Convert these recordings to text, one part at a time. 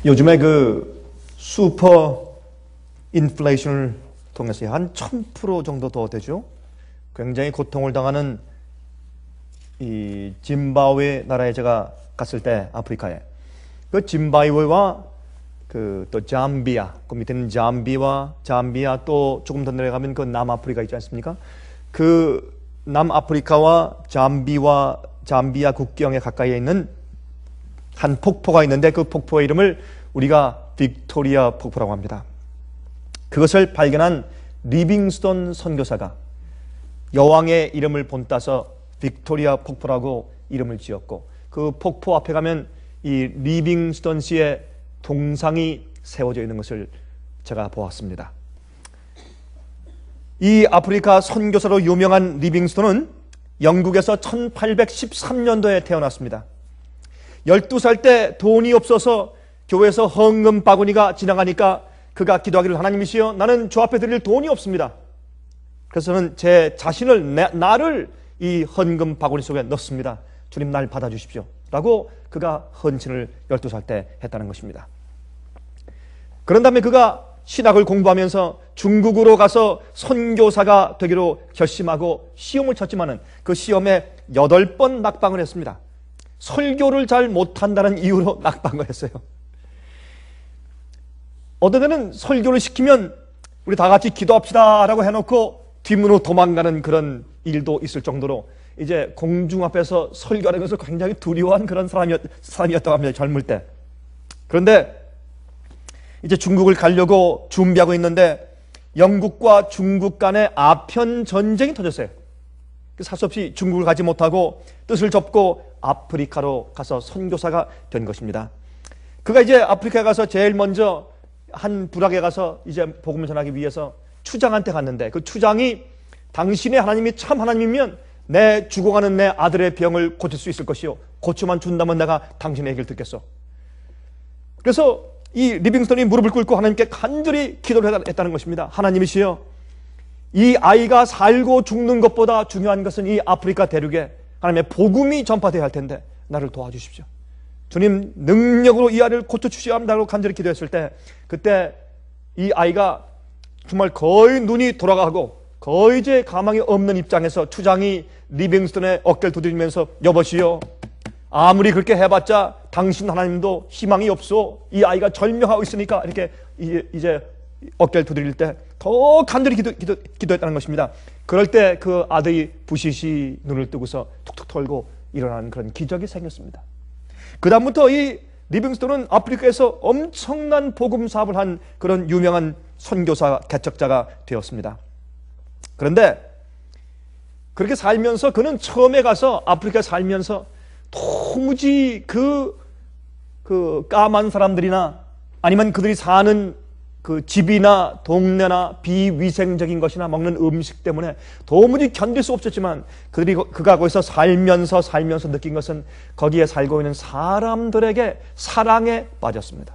요즘에 그 슈퍼 인플레이션을 통해서 한 1000% 정도 더 되죠. 굉장히 고통을 당하는 이 짐바브웨 나라에 제가 갔을 때, 아프리카에 그 짐바브웨와 그 또 잠비아, 그 밑에는 잠비아 또 조금 더 내려가면 그 남아프리카 있지 않습니까? 그 남아프리카와 잠비아 국경에 가까이에 있는 한 폭포가 있는데, 그 폭포의 이름을 우리가 빅토리아 폭포라고 합니다. 그것을 발견한 리빙스톤 선교사가 여왕의 이름을 본따서 빅토리아 폭포라고 이름을 지었고, 그 폭포 앞에 가면 이 리빙스톤 씨의 동상이 세워져 있는 것을 제가 보았습니다. 이 아프리카 선교사로 유명한 리빙스톤은 영국에서 1813년도에 태어났습니다. 12살 때 돈이 없어서 교회에서 헌금 바구니가 지나가니까 그가 기도하기를, 하나님이시여, 나는 주 앞에 드릴 돈이 없습니다. 그래서 저는 제 자신을, 나를 이 헌금 바구니 속에 넣습니다. 주님, 날 받아주십시오 라고 그가 헌신을 12살 때 했다는 것입니다. 그런 다음에 그가 신학을 공부하면서 중국으로 가서 선교사가 되기로 결심하고 시험을 쳤지만은 그 시험에 8번 낙방을 했습니다. 설교를 잘 못한다는 이유로 낙방을 했어요. 어떤 때는 설교를 시키면 우리 다 같이 기도합시다 라고 해놓고 뒷문으로 도망가는 그런 일도 있을 정도로 이제 공중 앞에서 설교하는 것을 굉장히 두려워한 그런 사람이었다고 합니다, 젊을 때. 그런데 이제 중국을 가려고 준비하고 있는데 영국과 중국 간의 아편 전쟁이 터졌어요. 살 수 없이 중국을 가지 못하고 뜻을 접고 아프리카로 가서 선교사가 된 것입니다. 그가 이제 아프리카에 가서 제일 먼저 한 부락에 가서 이제 복음을 전하기 위해서 추장한테 갔는데, 그 추장이 당신의 하나님이 참 하나님이면 내 죽어가는 내 아들의 병을 고칠 수 있을 것이요, 고쳐만 준다면 내가 당신의 얘기를 듣겠어. 그래서 이 리빙스톤이 무릎을 꿇고 하나님께 간절히 기도를 했다는 것입니다. 하나님이시여, 이 아이가 살고 죽는 것보다 중요한 것은 이 아프리카 대륙에 하나님의 복음이 전파되어야 할 텐데 나를 도와주십시오. 주님, 능력으로 이 아이를 고쳐주셔야 합니다라고 간절히 기도했을 때, 그때 이 아이가 정말 거의 눈이 돌아가고 거의 이제 가망이 없는 입장에서 추장이 리빙스톤의 어깨를 두드리면서, 여보시오, 아무리 그렇게 해봤자 당신 하나님도 희망이 없소. 이 아이가 절명하고 있으니까, 이렇게 이제 어깨를 두드릴 때 더 간절히 기도했다는 것입니다. 그럴 때 그 아들이 부시시 눈을 뜨고서 툭툭 털고 일어나는 그런 기적이 생겼습니다. 그 다음부터 이 리빙스톤은 아프리카에서 엄청난 복음 사업을 한 그런 유명한 선교사, 개척자가 되었습니다. 그런데 그렇게 살면서 그는 처음에 가서 아프리카에 살면서 도무지 그 까만 사람들이나 아니면 그들이 사는 그 집이나 동네나 비위생적인 것이나 먹는 음식 때문에 도무지 견딜 수 없었지만, 그가 거기서 살면서 느낀 것은 거기에 살고 있는 사람들에게 사랑에 빠졌습니다.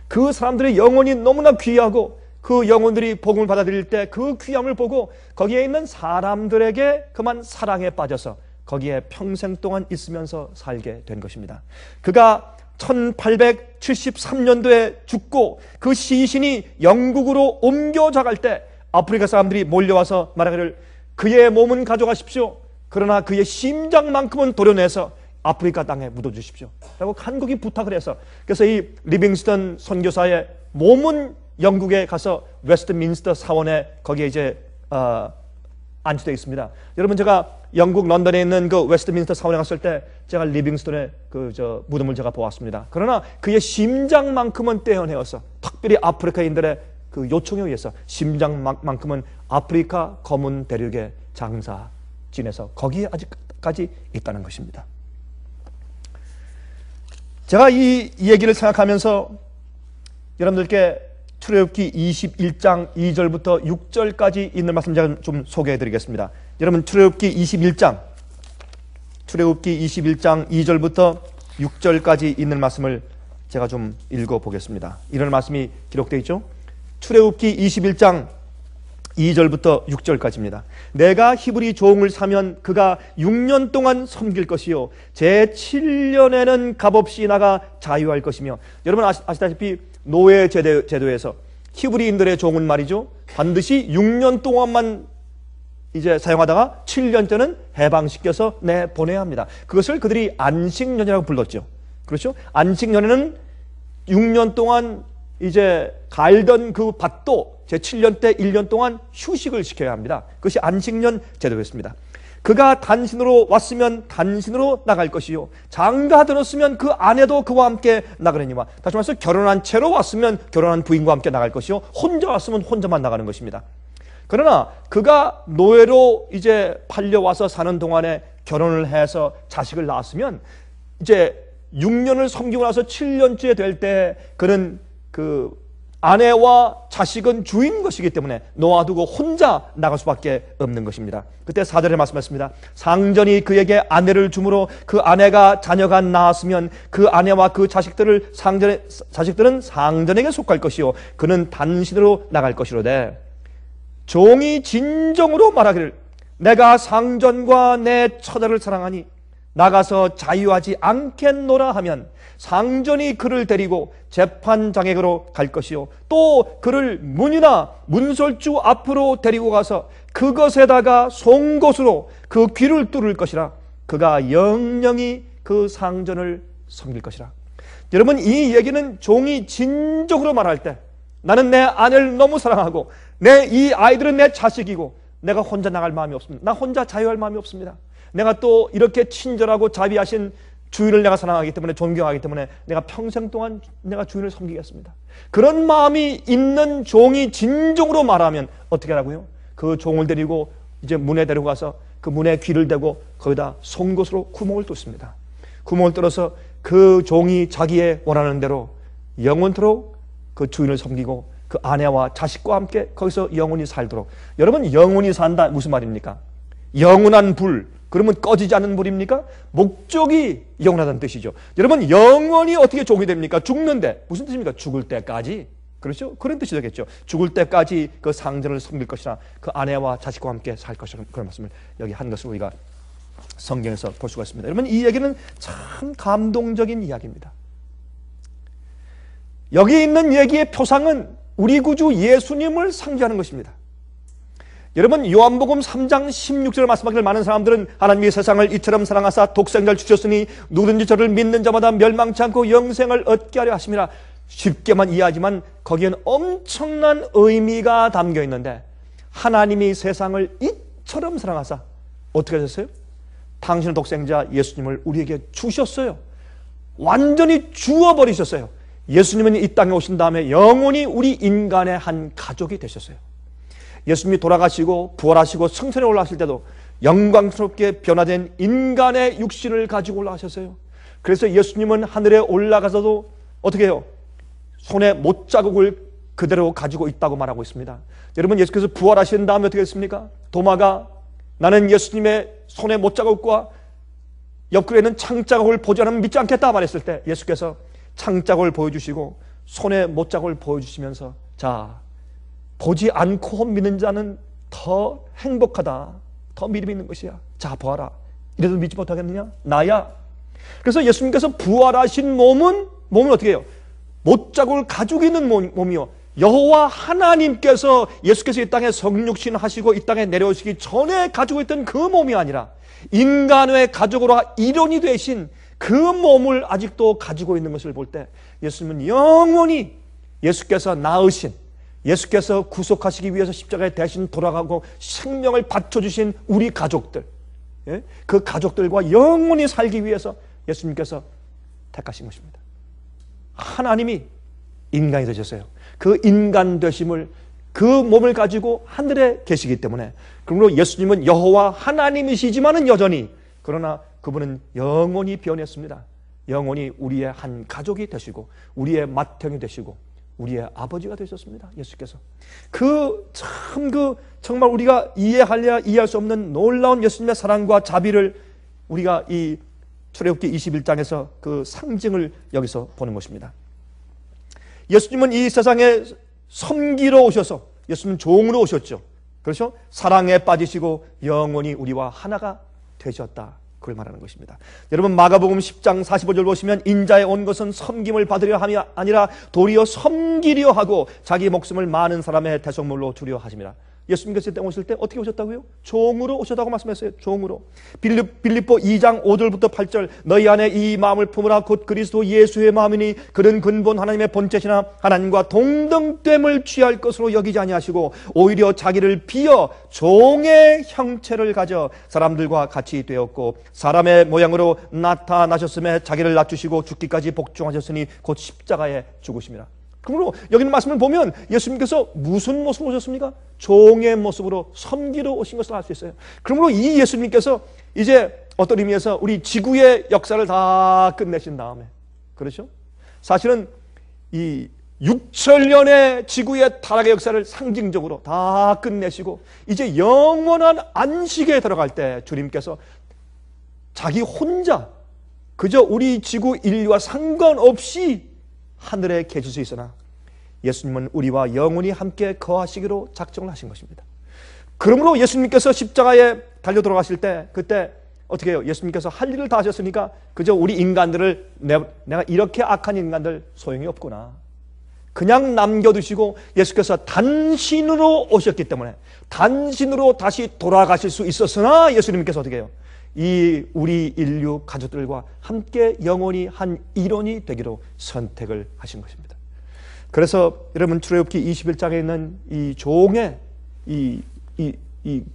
그 사람들의 영혼이 너무나 귀하고 그 영혼들이 복음을 받아들일 때 그 귀함을 보고 거기에 있는 사람들에게 그만 사랑에 빠져서 거기에 평생 동안 있으면서 살게 된 것입니다. 그가 1873년도에 죽고 그 시신이 영국으로 옮겨져갈 때 아프리카 사람들이 몰려와서 말하기를, 그의 몸은 가져가십시오, 그러나 그의 심장만큼은 도려내서 아프리카 땅에 묻어주십시오 라고 간곡히 부탁을 해서, 그래서 이 리빙스턴 선교사의 몸은 영국에 가서 웨스트민스터 사원에 거기에 이제 안치되어 있습니다. 여러분, 제가 영국 런던에 있는 그 웨스트민스터 사원에 갔을 때 제가 리빙스톤의 무덤을 제가 보았습니다. 그러나 그의 심장만큼은 떼어내어서, 특별히 아프리카인들의 그 요청에 의해서 심장만큼은 아프리카 검은 대륙의 장사 지내서 거기에 아직까지 있다는 것입니다. 제가 이 얘기를 생각하면서 여러분들께 출애굽기 21장 2절부터 6절까지 있는 말씀 제가 좀 소개해 드리겠습니다. 여러분, 출애굽기 21장 2절부터 6절까지 있는 말씀을 제가 좀 읽어 보겠습니다. 이런 말씀이 기록되어 있죠. 출애굽기 21장 2절부터 6절까지입니다. 내가 히브리 종을 사면 그가 6년 동안 섬길 것이요 제7년에는 값없이 나가 자유할 것이며. 여러분 아시다시피 노예 제도에서 히브리인들의 종은 말이죠, 반드시 6년 동안만 이제 사용하다가 7년째는 해방시켜서 내보내야 합니다. 그것을 그들이 안식년이라고 불렀죠. 그렇죠? 안식년에는 6년 동안 이제 갈던 그 밭도 제7년 때 1년 동안 휴식을 시켜야 합니다. 그것이 안식년 제도였습니다. 그가 단신으로 왔으면 단신으로 나갈 것이요 장가 들었으면 그 아내도 그와 함께 나가려니와. 다시 말해서 결혼한 채로 왔으면 결혼한 부인과 함께 나갈 것이요 혼자 왔으면 혼자만 나가는 것입니다. 그러나 그가 노예로 이제 팔려와서 사는 동안에 결혼을 해서 자식을 낳았으면 이제 6년을 섬기고 나서 7년째 될 때 그는 그 아내와 자식은 주인 것이기 때문에 놓아두고 혼자 나갈 수밖에 없는 것입니다. 그때 4절에 말씀했습니다. 상전이 그에게 아내를 주므로 그 아내가 자녀가 낳았으면 그 아내와 그 자식들은 상전에게 속할 것이요 그는 단신으로 나갈 것이로되 종이 진정으로 말하기를 내가 상전과 내 처자를 사랑하니 나가서 자유하지 않겠노라 하면 상전이 그를 데리고 재판장에게로 갈 것이요 또 그를 문이나 문설주 앞으로 데리고 가서 그것에다가 송곳으로 그 귀를 뚫을 것이라. 그가 영영이 그 상전을 섬길 것이라. 여러분, 이 얘기는 종이 진정으로 말할 때 나는 내 아내를 너무 사랑하고 내 이 아이들은 내 자식이고 내가 혼자 나갈 마음이 없습니다. 나 혼자 자유할 마음이 없습니다. 내가 또 이렇게 친절하고 자비하신 주인을 내가 사랑하기 때문에 존경하기 때문에 내가 평생 동안 내가 주인을 섬기겠습니다. 그런 마음이 있는 종이 진정으로 말하면 어떻게 하라고요? 그 종을 데리고 이제 문에 데려가서 그 문에 귀를 대고 거기다 송곳으로 구멍을 뚫습니다. 구멍을 뚫어서 그 종이 자기의 원하는 대로 영원토록 그 주인을 섬기고 그 아내와 자식과 함께 거기서 영원히 살도록. 여러분, 영원히 산다 무슨 말입니까? 영원한 불, 그러면 꺼지지 않는 불입니까? 목적이 영원하다는 뜻이죠. 여러분, 영원히 어떻게 종이 됩니까? 죽는데. 무슨 뜻입니까? 죽을 때까지. 그렇죠? 그런 뜻이 되겠죠. 죽을 때까지 그 상전을 섬길 것이나 그 아내와 자식과 함께 살 것이라는 그런 말씀을 여기 한 것을 우리가 성경에서 볼 수가 있습니다. 여러분, 이 얘기는 참 감동적인 이야기입니다. 여기 있는 얘기의 표상은 우리 구주 예수님을 상징하는 것입니다. 여러분, 요한복음 3장 16절을 말씀하기를 많은 사람들은 하나님이 세상을 이처럼 사랑하사 독생자를 주셨으니 누구든지 저를 믿는 자마다 멸망치 않고 영생을 얻게 하려 하심이라. 쉽게만 이해하지만 거기엔 엄청난 의미가 담겨 있는데, 하나님이 세상을 이처럼 사랑하사 어떻게 하셨어요? 당신의 독생자 예수님을 우리에게 주셨어요. 완전히 주어버리셨어요. 예수님은 이 땅에 오신 다음에 영원히 우리 인간의 한 가족이 되셨어요. 예수님이 돌아가시고 부활하시고 승천에 올라가실 때도 영광스럽게 변화된 인간의 육신을 가지고 올라가셨어요. 그래서 예수님은 하늘에 올라가서도 어떻게 해요? 손에 못자국을 그대로 가지고 있다고 말하고 있습니다. 여러분, 예수께서 부활하신 다음에 어떻게 했습니까? 도마가 나는 예수님의 손에 못자국과 옆구리에 있는 창자국을 보지 않으면 믿지 않겠다 말했을 때 예수께서 창자국을 보여주시고 손에 못자국을 보여주시면서 자, 보지 않고 믿는 자는 더 행복하다, 더 믿음이 있는 것이야. 자, 보아라. 이래도 믿지 못하겠느냐? 나야. 그래서 예수님께서 부활하신 몸은 어떻게 해요? 못자국을 가지고 있는 몸이요, 여호와 하나님께서 예수께서 이 땅에 성육신 하시고 이 땅에 내려오시기 전에 가지고 있던 그 몸이 아니라 인간의 가족으로 일원이 되신 그 몸을 아직도 가지고 있는 것을 볼 때 예수님은 영원히 예수께서 낳으신, 예수께서 구속하시기 위해서 십자가에 대신 돌아가고 생명을 바쳐주신 우리 가족들, 그 가족들과 영원히 살기 위해서 예수님께서 택하신 것입니다. 하나님이 인간이 되셨어요. 그 인간 되심을, 그 몸을 가지고 하늘에 계시기 때문에, 그러므로 예수님은 여호와 하나님이시지만은 여전히, 그러나 그분은 영원히 변했습니다. 영원히 우리의 한 가족이 되시고 우리의 맏형이 되시고 우리의 아버지가 되셨습니다. 예수께서 정말 우리가 이해할 수 없는 놀라운 예수님의 사랑과 자비를 우리가 이 출애굽기 21장에서 그 상징을 여기서 보는 것입니다. 예수님은 이 세상에 섬기러 오셔서, 예수님은 종으로 오셨죠. 그렇죠? 사랑에 빠지시고 영원히 우리와 하나가 되셨다. 그걸 말하는 것입니다. 여러분 마가복음 10장 45절 보시면 인자에 온 것은 섬김을 받으려 함이 아니라 도리어 섬기려 하고 자기 목숨을 많은 사람의 대속물로 주려 하심이라. 예수님께서 그때 오실 때 어떻게 오셨다고요? 종으로 오셨다고 말씀했어요. 종으로. 빌립보 2장 5절부터 8절 너희 안에 이 마음을 품으라 곧 그리스도 예수의 마음이니 그는 근본 하나님의 본체시나 하나님과 동등됨을 취할 것으로 여기지 아니하시고 오히려 자기를 비어 종의 형체를 가져 사람들과 같이 되었고 사람의 모양으로 나타나셨음에 자기를 낮추시고 죽기까지 복종하셨으니 곧 십자가에 죽으심이라. 그러므로 여기 있는 말씀을 보면 예수님께서 무슨 모습으로 오셨습니까? 종의 모습으로 섬기러 오신 것을 알 수 있어요. 그러므로 이 예수님께서 이제 어떤 의미에서 우리 지구의 역사를 다 끝내신 다음에, 그렇죠? 사실은 이 6천년의 지구의 타락의 역사를 상징적으로 다 끝내시고 이제 영원한 안식에 들어갈 때 주님께서 자기 혼자 그저 우리 지구 인류와 상관없이 하늘에 계실 수 있으나 예수님은 우리와 영원히 함께 거하시기로 작정을 하신 것입니다. 그러므로 예수님께서 십자가에 달려 돌아가실 때 그때 어떻게 해요? 예수님께서 할 일을 다 하셨으니까 그저 우리 인간들을 내가 이렇게 악한 인간들 소용이 없구나 그냥 남겨두시고 예수께서 단신으로 오셨기 때문에 단신으로 다시 돌아가실 수 있었으나 예수님께서 어떻게 해요? 이 우리 인류 가족들과 함께 영원히 한 일원이 되기로 선택을 하신 것입니다. 그래서 여러분 출애굽기 21장에 있는 이 종의 이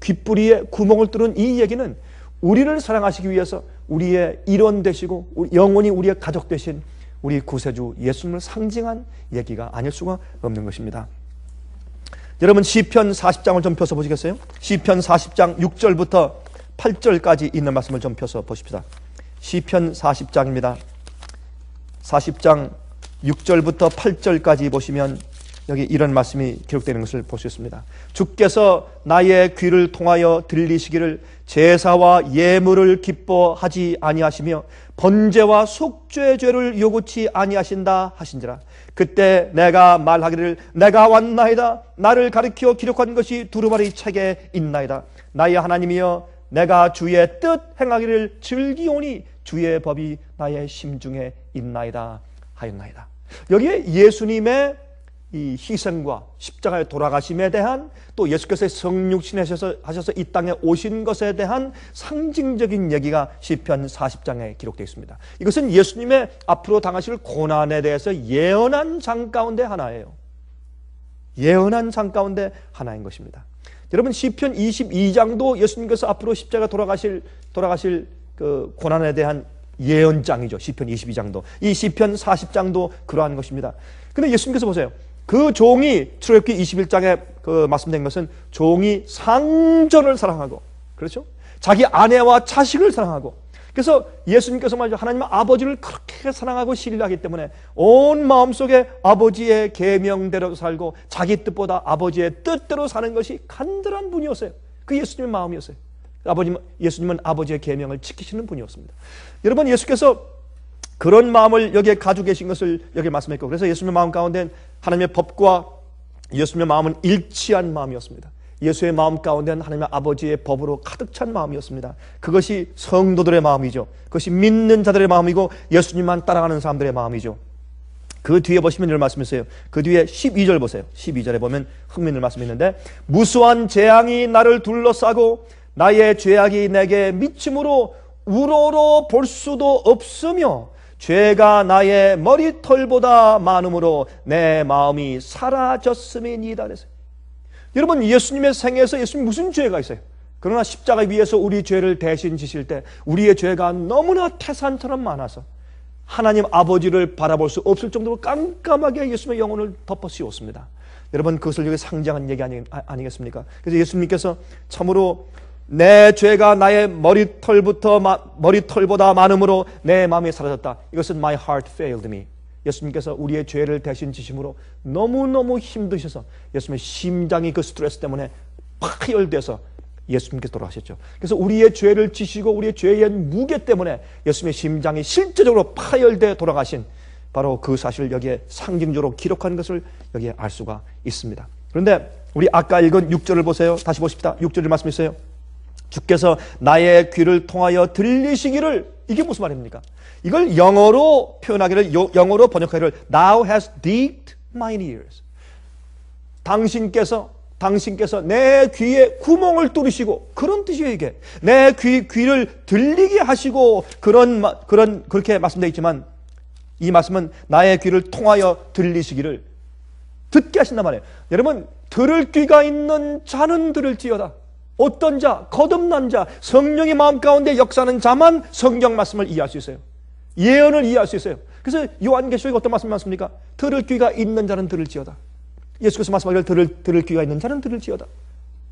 귓부리에 구멍을 뚫은 이 얘기는 우리를 사랑하시기 위해서 우리의 일원 되시고 영원히 우리의 가족 되신 우리 구세주 예수님을 상징한 얘기가 아닐 수가 없는 것입니다. 여러분 시편 40장을 좀 펴서 보시겠어요? 시편 40장 6절부터 8절까지 있는 말씀을 좀 펴서 보십시다. 시편 40장입니다. 40장 6절부터 8절까지 보시면 여기 이런 말씀이 기록되는 것을 볼 수 있습니다. 주께서 나의 귀를 통하여 들리시기를 제사와 예물을 기뻐하지 아니하시며 번제와 속죄 죄를 요구치 아니하신다 하신지라. 그때 내가 말하기를 내가 왔나이다. 나를 가리켜 기록한 것이 두루마리 책에 있나이다. 나의 하나님이여 내가 주의 뜻 행하기를 즐기오니 주의 법이 나의 심중에 있나이다 하였나이다. 여기에 예수님의 이 희생과 십자가의 돌아가심에 대한 또 예수께서의 성육신하셔서 이 땅에 오신 것에 대한 상징적인 얘기가 시편 40장에 기록되어 있습니다. 이것은 예수님의 앞으로 당하실 고난에 대해서 예언한 장 가운데 하나예요. 예언한 장 가운데 하나인 것입니다. 여러분 시편 22장도 예수님께서 앞으로 십자가 돌아가실 그 고난에 대한 예언장이죠. 시편 22장도. 이 시편 40장도 그러한 것입니다. 근데 예수님께서 보세요. 그 종이 출애굽기 21장에 그 말씀된 것은 종이 상전을 사랑하고 그렇죠? 자기 아내와 자식을 사랑하고 그래서 예수님께서 말이죠. 하나님 아버지를 그렇게 사랑하고 신뢰하기 때문에 온 마음속에 아버지의 계명대로 살고 자기 뜻보다 아버지의 뜻대로 사는 것이 간절한 분이었어요. 그 예수님의 마음이었어요. 예수님은 아버지의 계명을 지키시는 분이었습니다. 여러분 예수께서 그런 마음을 여기에 가지고 계신 것을 여기에 말씀했고 그래서 예수님의 마음 가운데 하나님의 법과 예수님의 마음은 일치한 마음이었습니다. 예수의 마음 가운데는 하나님의 아버지의 법으로 가득 찬 마음이었습니다. 그것이 성도들의 마음이죠. 그것이 믿는 자들의 마음이고 예수님만 따라가는 사람들의 마음이죠. 그 뒤에 보시면 이런 말씀이 있어요. 그 뒤에 12절 보세요. 12절에 보면 흥미있는 말씀이 있는데 무수한 재앙이 나를 둘러싸고 나의 죄악이 내게 미침으로 우러러 볼 수도 없으며 죄가 나의 머리털보다 많음으로 내 마음이 사라졌음이니이다 그랬어요. 여러분 예수님의 생애에서 예수님 무슨 죄가 있어요? 그러나 십자가 위에서 우리 죄를 대신 지실 때 우리의 죄가 너무나 태산처럼 많아서 하나님 아버지를 바라볼 수 없을 정도로 깜깜하게 예수님의 영혼을 덮어 씌웠습니다. 여러분 그것을 여기 상징한 얘기 아니겠습니까? 그래서 예수님께서 참으로 내 죄가 나의 머리털보다 많음으로 내 마음이 사라졌다. 이것은 my heart failed me. 예수님께서 우리의 죄를 대신 지심으로 너무너무 힘드셔서 예수님의 심장이 그 스트레스 때문에 파열돼서 예수님께서 돌아가셨죠. 그래서 우리의 죄를 지시고 우리의 죄의 무게 때문에 예수님의 심장이 실제적으로 파열돼 돌아가신 바로 그 사실을 여기에 상징적으로 기록한 것을 여기에 알 수가 있습니다. 그런데 우리 아까 읽은 6절을 보세요. 다시 보십시다. 6절을 말씀했어요. 주께서 나의 귀를 통하여 들리시기를, 이게 무슨 말입니까? 이걸 영어로 표현하기를, 영어로 번역하기를 Thou hast digged mine ears. 당신께서 내 귀에 구멍을 뚫으시고, 그런 뜻이에요. 이게 내 귀를 들리게 하시고, 그렇게 말씀되어 있지만, 이 말씀은 나의 귀를 통하여 들리시기를, 듣게 하신단 말이에요. 여러분, 들을 귀가 있는 자는 들을지어다. 어떤 자? 거듭난 자, 성령이 마음 가운데 역사하는 자만 성경 말씀을 이해할 수 있어요. 예언을 이해할 수 있어요. 그래서 요한계시록에 어떤 말씀이 많습니까? 들을 귀가 있는 자는 들을지어다. 예수께서 말씀하기를 들을 귀가 있는 자는 들을지어다.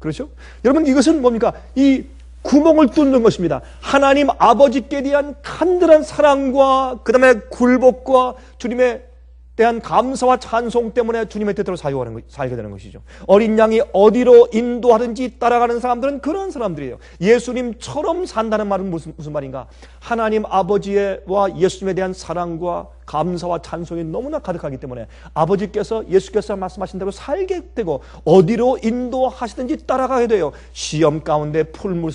그렇죠? 여러분, 이것은 뭡니까? 이 구멍을 뚫는 것입니다. 하나님 아버지께 대한 간절한 사랑과 그 다음에 굴복과 주님에 대한 감사와 찬송 때문에 주님의 뜻대로 살게 되는 것이죠. 어린 양이 어디로 인도하든지 따라가는 사람들은 그런 사람들이에요. 예수님처럼 산다는 말은 무슨 말인가? 하나님 아버지와 예수님에 대한 사랑과 감사와 찬송이 너무나 가득하기 때문에 아버지께서, 예수께서 말씀하신 대로 살게 되고, 어디로 인도하시든지 따라가게 돼요. 시험 가운데, 불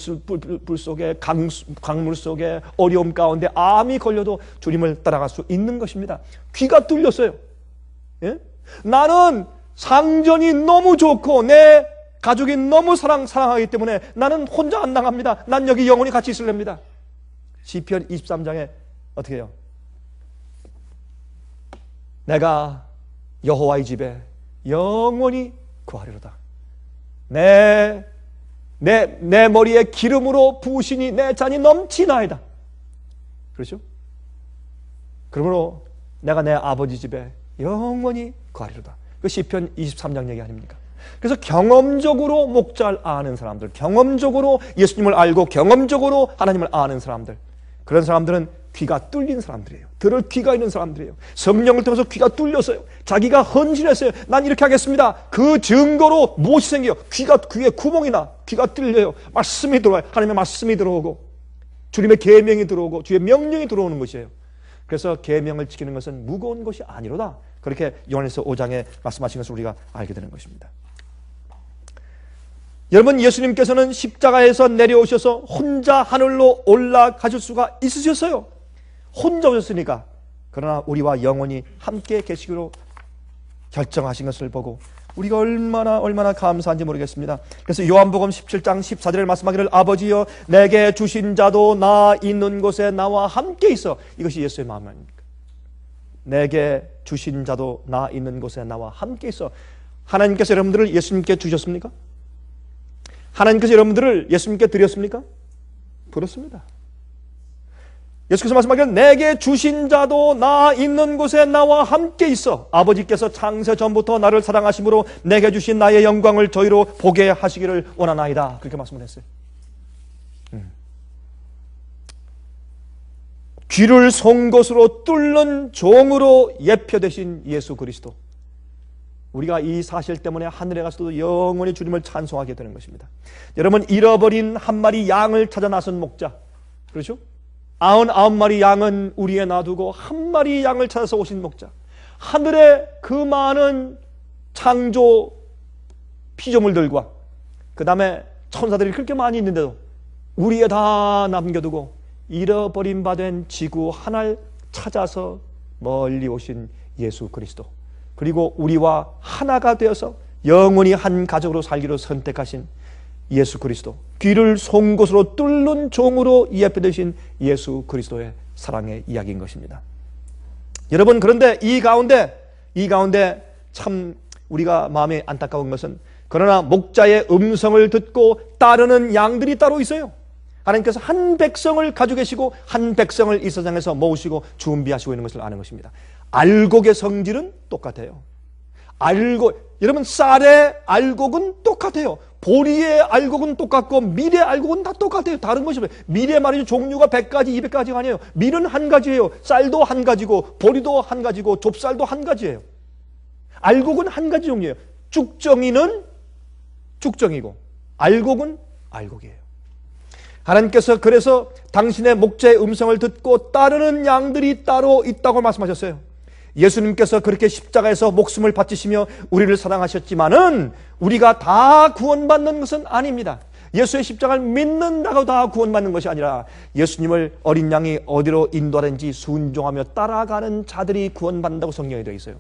속에, 강물 속에, 어려움 가운데 암이 걸려도 주님을 따라갈 수 있는 것입니다. 귀가 뚫렸어요. 예? 나는 상전이 너무 좋고 내 가족이 너무 사랑하기 때문에 나는 혼자 안 나갑니다. 난 여기 영원히 같이 있을랍니다. 시편 23장에 어떻게 해요? 내가 여호와의 집에 영원히 거하리로다. 내 머리에 기름으로 부으시니 내 잔이 넘치나이다. 그렇죠? 그러므로 내가 내 아버지 집에 영원히 거하리로다. 그 시편 23장 얘기 아닙니까? 그래서 경험적으로 목자를 아는 사람들, 경험적으로 예수님을 알고 경험적으로 하나님을 아는 사람들, 그런 사람들은 귀가 뚫린 사람들이에요. 들을 귀가 있는 사람들이에요. 성령을 통해서 귀가 뚫렸어요. 자기가 헌신했어요. 난 이렇게 하겠습니다. 그 증거로 무엇이 생겨요? 귀에 구멍이 나, 귀가 뚫려요. 말씀이 들어와요. 하나님의 말씀이 들어오고, 주님의 계명이 들어오고, 주의 명령이 들어오는 것이에요. 그래서 계명을 지키는 것은 무거운 것이 아니로다. 그렇게 요한일서 5장에 말씀하신 것을 우리가 알게 되는 것입니다. 여러분, 예수님께서는 십자가에서 내려오셔서 혼자 하늘로 올라가실 수가 있으셨어요. 혼자 오셨으니까. 그러나 우리와 영원히 함께 계시기로 결정하신 것을 보고 우리가 얼마나 감사한지 모르겠습니다. 그래서 요한복음 17장 14절에 말씀하기를 아버지여 내게 주신 자도 나 있는 곳에 나와 함께 있어. 이것이 예수의 마음 아닙니까? 내게 주신 자도 나 있는 곳에 나와 함께 있어. 하나님께서 여러분들을 예수님께 주셨습니까? 하나님께서 여러분들을 예수님께 드렸습니까? 그렇습니다. 예수께서 말씀하기를 내게 주신 자도 나 있는 곳에 나와 함께 있어. 아버지께서 창세 전부터 나를 사랑하심으로 내게 주신 나의 영광을 저희로 보게 하시기를 원하나이다. 그렇게 말씀을 했어요. 귀를 송곳으로 뚫는 종으로 예표되신 예수 그리스도. 우리가 이 사실 때문에 하늘에 가서도 영원히 주님을 찬송하게 되는 것입니다. 여러분, 잃어버린 한 마리 양을 찾아 나선 목자, 그렇죠? 99마리 양은 우리에 놔두고 한 마리 양을 찾아서 오신 목자. 하늘에 그 많은 창조 피조물들과 그 다음에 천사들이 그렇게 많이 있는데도 우리에 다 남겨두고 잃어버린 바 된 지구 하나를 찾아서 멀리 오신 예수 그리스도, 그리고 우리와 하나가 되어서 영원히 한 가족으로 살기로 선택하신 예수 그리스도, 귀를 송곳으로 뚫는 종으로 예표되신 예수 그리스도의 사랑의 이야기인 것입니다. 여러분, 그런데 이 가운데 참 우리가 마음이 안타까운 것은, 그러나 목자의 음성을 듣고 따르는 양들이 따로 있어요. 하나님께서 한 백성을 가지고 계시고 한 백성을 이 세상에서 모으시고 준비하시고 있는 것을 아는 것입니다. 알곡의 성질은 똑같아요. 여러분, 쌀의 알곡은 똑같아요. 보리의 알곡은 똑같고 밀의 알곡은 다 똑같아요. 다른 것이 없어요. 밀의 말이죠, 종류가 100가지, 200가지가 아니에요. 밀은 한 가지예요. 쌀도 한 가지고 보리도 한 가지고 좁쌀도 한 가지예요. 알곡은 한 가지 종류예요. 쭉정이는 쭉정이고 알곡은 알곡이에요. 하나님께서 그래서 당신의 목자의 음성을 듣고 따르는 양들이 따로 있다고 말씀하셨어요. 예수님께서 그렇게 십자가에서 목숨을 바치시며 우리를 사랑하셨지만은 우리가 다 구원받는 것은 아닙니다. 예수의 십자가를 믿는다고 다 구원받는 것이 아니라 예수님을 어린 양이 어디로 인도하는지 순종하며 따라가는 자들이 구원받는다고 성경에 되어 있어요.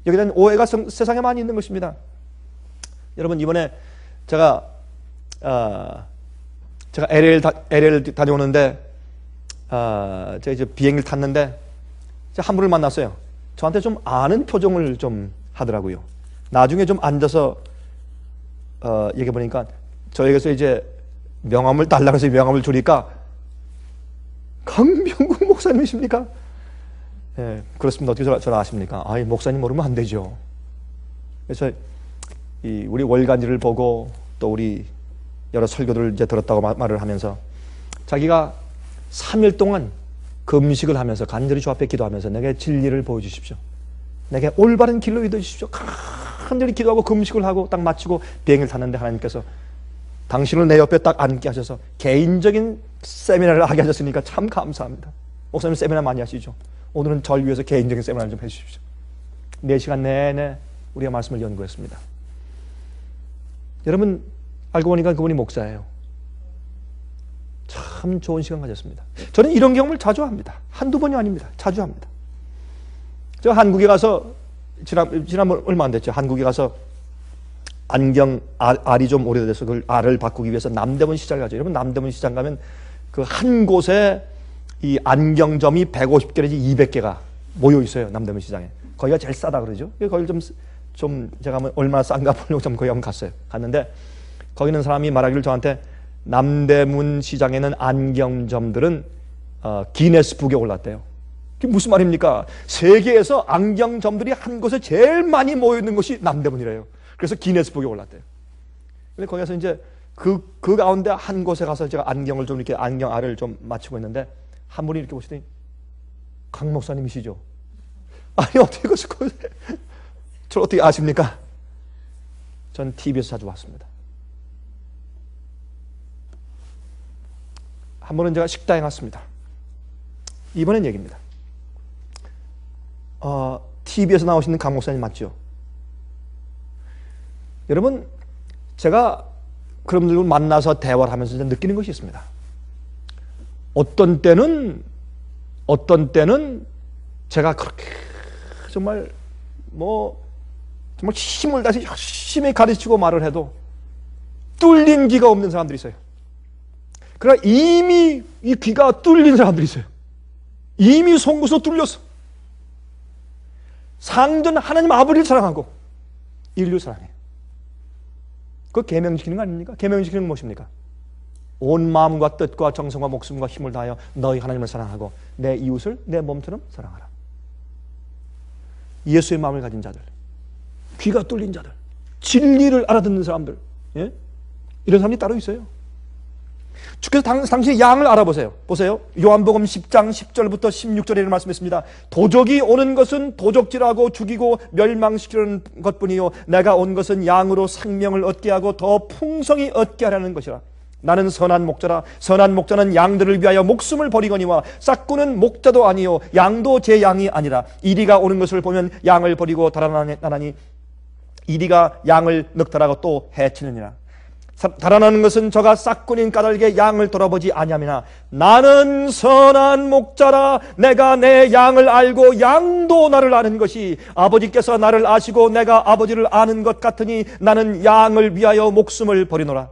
여기에 대한 오해가 세상에 많이 있는 것입니다. 여러분, 이번에 제가 LA 다녀오는데 제가 이제 비행기를 탔는데 한 분을 만났어요. 저한테 좀 아는 표정을 좀 하더라고요. 나중에 좀 앉아서 얘기해 보니까 저에게서 이제 명함을 달라고 해서 명함을 주니까 강병국 목사님이십니까? 예, 그렇습니다. 어떻게 저를 아십니까? 아이, 목사님 모르면 안 되죠. 그래서 우리 월간지를 보고 또 우리 여러 설교들을 이제 들었다고 말을 하면서 자기가 3일 동안 금식을 하면서 간절히 주 앞에 기도하면서 내게 진리를 보여주십시오. 내게 올바른 길로 인도해 주십시오. 간절히 기도하고 금식을 하고 딱 마치고 비행기를 탔는데 하나님께서 당신을 내 옆에 딱 앉게 하셔서 개인적인 세미나를 하게 하셨으니까 참 감사합니다. 목사님 세미나 많이 하시죠? 오늘은 절 위해서 개인적인 세미나를 좀 해주십시오. 4시간 내내 우리가 말씀을 연구했습니다. 여러분, 알고 보니까 그분이 목사예요. 참 좋은 시간 가졌습니다. 저는 이런 경험을 자주 합니다. 한두 번이 아닙니다. 자주 합니다. 제가 한국에 가서 지난번 얼마 안 됐죠. 한국에 가서 안경 알이 좀 오래돼서 그걸 알을 바꾸기 위해서 남대문 시장을 가죠. 여러분, 남대문 시장 가면 그 한 곳에 이 안경점이 150개 내지 200개가 모여 있어요. 남대문 시장에. 거기가 제일 싸다 그러죠. 거기 좀 제가 얼마나 싼가 보려고 좀 거기 한번 갔어요. 갔는데 거기 있는 사람이 말하기를 저한테 남대문 시장에는 안경점들은 기네스북에 올랐대요. 그게 무슨 말입니까? 세계에서 안경점들이 한 곳에 제일 많이 모여 있는 곳이 남대문이래요. 그래서 기네스북에 올랐대요. 근데 거기 가서 이제 그 가운데 한 곳에 가서 제가 안경을 좀 이렇게 안경 알을 좀 맞추고 있는데 한 분이 이렇게 보시더니 강 목사님이시죠? 아니, 어떻게 저를 어떻게 아십니까? 전 TV에서 자주 봤습니다. 한 번은 제가 식당에 갔습니다. 이번엔 얘기입니다. TV에서 나오시는 강 목사님 맞죠? 여러분, 제가 그런 분들을 만나서 대화를 하면서 느끼는 것이 있습니다. 어떤 때는 제가 그렇게 정말 힘을 다해서 열심히 가르치고 말을 해도 뚫린 귀가 없는 사람들이 있어요. 그러나 이미 이 귀가 뚫린 사람들이 있어요. 이미 송구서 뚫렸어. 상전 하나님 아버지를 사랑하고 인류 사랑해요. 그거 계명지키는 거 아닙니까? 계명지키는 건 무엇입니까? 온 마음과 뜻과 정성과 목숨과 힘을 다하여 너희 하나님을 사랑하고 내 이웃을 내 몸처럼 사랑하라. 예수의 마음을 가진 자들, 귀가 뚫린 자들, 진리를 알아듣는 사람들, 예? 이런 사람이 따로 있어요. 주께서 당신의 양을 알아보세요. 보세요. 요한복음 10장 10절부터 16절에 이런 말씀했습니다. 도적이 오는 것은 도적질하고 죽이고 멸망시키는 것뿐이요 내가 온 것은 양으로 생명을 얻게 하고 더 풍성히 얻게 하라는 것이라. 나는 선한 목자라. 선한 목자는 양들을 위하여 목숨을 버리거니와 싹구는 목자도 아니요 양도 제 양이 아니라. 이리가 오는 것을 보면 양을 버리고 달아나니 이리가 양을 늑탈하고 또 해치느니라. 달아나는 것은 저가 싹군인 까닭에 양을 돌아보지 아니함이나 나는 선한 목자라. 내가 내 양을 알고 양도 나를 아는 것이 아버지께서 나를 아시고 내가 아버지를 아는 것 같으니 나는 양을 위하여 목숨을 버리노라.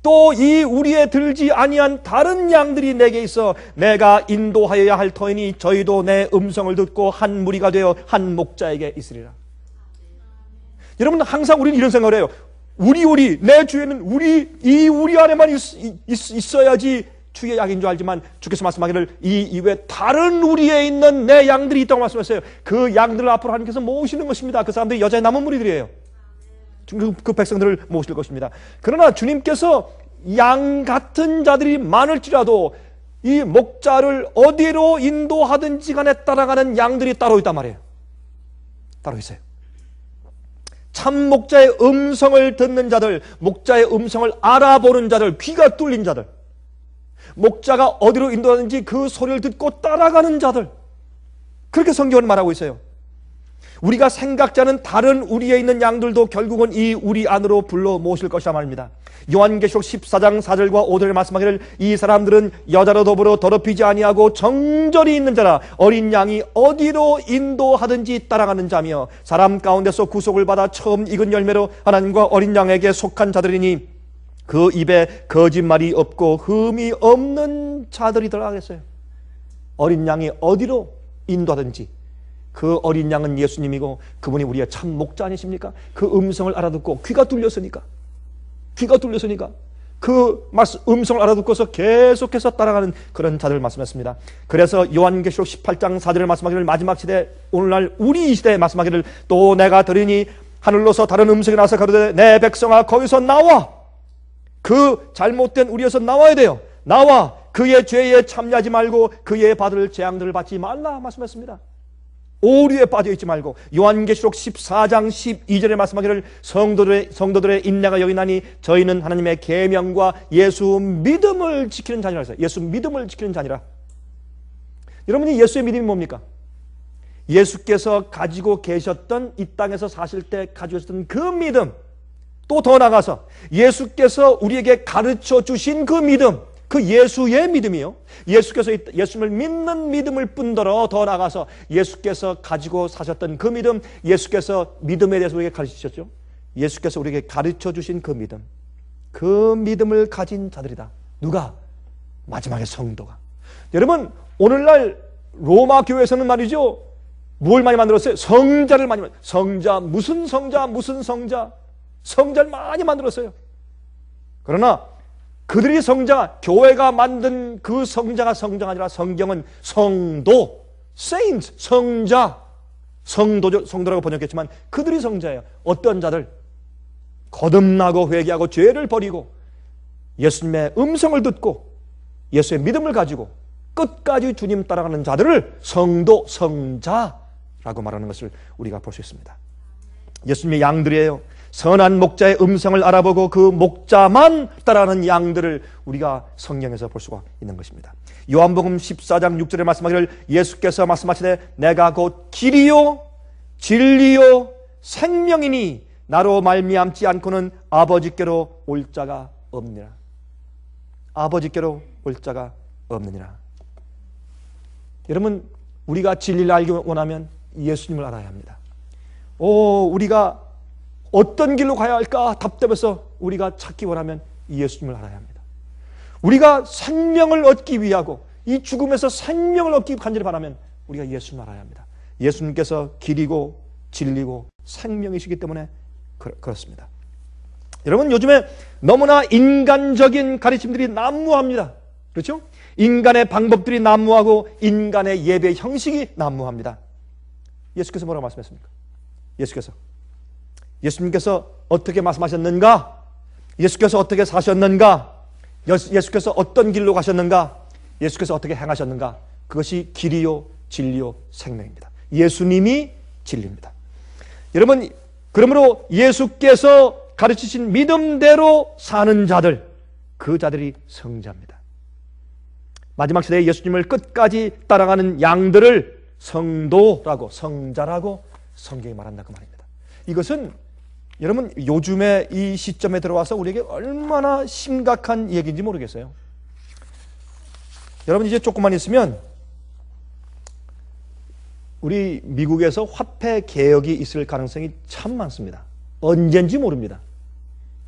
또 이 우리에 들지 아니한 다른 양들이 내게 있어 내가 인도하여야 할 터이니 저희도 내 음성을 듣고 한 무리가 되어 한 목자에게 있으리라. 여러분, 항상 우리는 이런 생각을 해요. 내 주에는 우리 안에만 있어야지 주의 양인 줄 알지만 주께서 말씀하기를 이 이외에 다른 우리에 있는 내 양들이 있다고 말씀하셨어요. 그 양들을 앞으로 하나님께서 모으시는 것입니다. 그 사람들이 여자의 남은 무리들이에요. 그 백성들을 모으실 것입니다. 그러나 주님께서 양 같은 자들이 많을지라도 이 목자를 어디로 인도하든지 간에 따라가는 양들이 따로 있단 말이에요. 따로 있어요. 참 목자의 음성을 듣는 자들, 목자의 음성을 알아보는 자들, 귀가 뚫린 자들, 목자가 어디로 인도하는지 그 소리를 듣고 따라가는 자들, 그렇게 성경은 말하고 있어요. 우리가 생각지 않은 다른 우리에 있는 양들도 결국은 이 우리 안으로 불러 모실 것이라 말입니다. 요한계시록 14장 4절과 5절에 말씀하기를 이 사람들은 여자로 더불어 더럽히지 아니하고 정절이 있는 자라 어린 양이 어디로 인도하든지 따라가는 자며 사람 가운데서 구속을 받아 처음 익은 열매로 하나님과 어린 양에게 속한 자들이니 그 입에 거짓말이 없고 흠이 없는 자들이더라 그랬어요. 어린 양이 어디로 인도하든지 그 어린 양은 예수님이고 그분이 우리의 참 목자 아니십니까? 그 음성을 알아듣고 귀가 뚫렸으니까 그 음성을 알아듣고서 계속해서 따라가는 그런 자들을 말씀했습니다. 그래서 요한계시록 18장 4절을 말씀하기를 마지막 시대 오늘날 우리 이 시대에 말씀하기를 또 내가 들으니 하늘로서 다른 음성이 나서 가로되 내 백성아 거기서 나와. 그 잘못된 우리에서 나와야 돼요. 나와 그의 죄에 참여하지 말고 그의 받을 재앙들을 받지 말라 말씀했습니다. 오류에 빠져있지 말고 요한계시록 14장 12절에 말씀하기를 성도들의 인내가 여기나니 저희는 하나님의 계명과 예수 믿음을 지키는 자니라 했어요. 예수 믿음을 지키는 자니라. 여러분이 예수의 믿음이 뭡니까? 예수께서 가지고 계셨던 이 땅에서 사실 때 가지고 계셨던 그 믿음, 또 더 나아가서 예수께서 우리에게 가르쳐 주신 그 믿음, 그 예수의 믿음이요. 예수께서 예수님을 믿는 믿음을 뿐더러 더 나아가서 예수께서 가지고 사셨던 그 믿음, 예수께서 믿음에 대해서 우리에게 가르치셨죠. 예수께서 우리에게 가르쳐 주신 그 믿음, 그 믿음을 가진 자들이다. 누가? 마지막에 성도가. 여러분 오늘날 로마 교회에서는 말이죠, 뭘 많이 만들었어요? 성자를 많이 만들었어요. 성자, 무슨 성자, 무슨 성자, 성자를 많이 만들었어요. 그러나 그들이 성자, 교회가 만든 그 성자가 성자가 아니라 성경은 성도, saint, 성자, 성도라고 번역했지만 그들이 성자예요. 어떤 자들? 거듭나고 회개하고 죄를 버리고 예수님의 음성을 듣고 예수의 믿음을 가지고 끝까지 주님 따라가는 자들을 성도, 성자라고 말하는 것을 우리가 볼 수 있습니다. 예수님의 양들이에요. 선한 목자의 음성을 알아보고 그 목자만 따라가는 양들을 우리가 성경에서 볼 수가 있는 것입니다. 요한복음 14장 6절에 말씀하기를 예수께서 말씀하시되 내가 곧 길이요 진리요 생명이니 나로 말미암지 않고는 아버지께로 올 자가 없느니라. 아버지께로 올 자가 없느니라. 여러분 우리가 진리를 알기 원하면 예수님을 알아야 합니다. 우리가 어떤 길로 가야 할까 답답해서 우리가 찾기 원하면 예수님을 알아야 합니다. 우리가 생명을 얻기 위하고 이 죽음에서 생명을 얻기 간절히 바라면 우리가 예수님을 알아야 합니다. 예수님께서 길이고 진리고 생명이시기 때문에 그렇습니다. 여러분 요즘에 너무나 인간적인 가르침들이 난무합니다. 그렇죠? 인간의 방법들이 난무하고 인간의 예배 형식이 난무합니다. 예수께서 뭐라고 말씀했습니까? 예수님께서 어떻게 말씀하셨는가? 예수께서 어떻게 사셨는가? 예수께서 어떤 길로 가셨는가? 예수께서 어떻게 행하셨는가? 그것이 길이요 진리요 생명입니다. 예수님이 진리입니다. 여러분 그러므로 예수께서 가르치신 믿음대로 사는 자들, 그 자들이 성자입니다. 마지막 시대에 예수님을 끝까지 따라가는 양들을 성도라고, 성자라고 성경이 말한다 그 말입니다. 이것은 여러분 요즘에 이 시점에 들어와서 우리에게 얼마나 심각한 얘기인지 모르겠어요. 여러분 이제 조금만 있으면 우리 미국에서 화폐 개혁이 있을 가능성이 참 많습니다. 언젠지 모릅니다.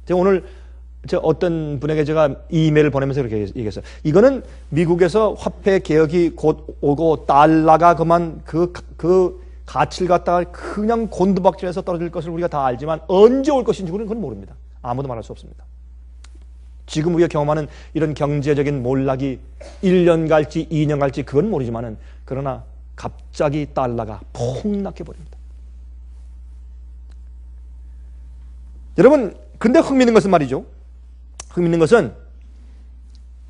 제가 오늘 어떤 분에게 제가 이메일을 보내면서 그렇게 얘기했어요. 이거는 미국에서 화폐 개혁이 곧 오고 달러가 그만 그 가치를 갖다가 그냥 곤두박질해서 떨어질 것을 우리가 다 알지만 언제 올 것인지 우리는 그건 모릅니다. 아무도 말할 수 없습니다. 지금 우리가 경험하는 이런 경제적인 몰락이 1년 갈지 2년 갈지 그건 모르지만은 그러나 갑자기 달러가 폭락해 버립니다. 여러분 근데 흥미있는 것은 말이죠. 흥미있는 것은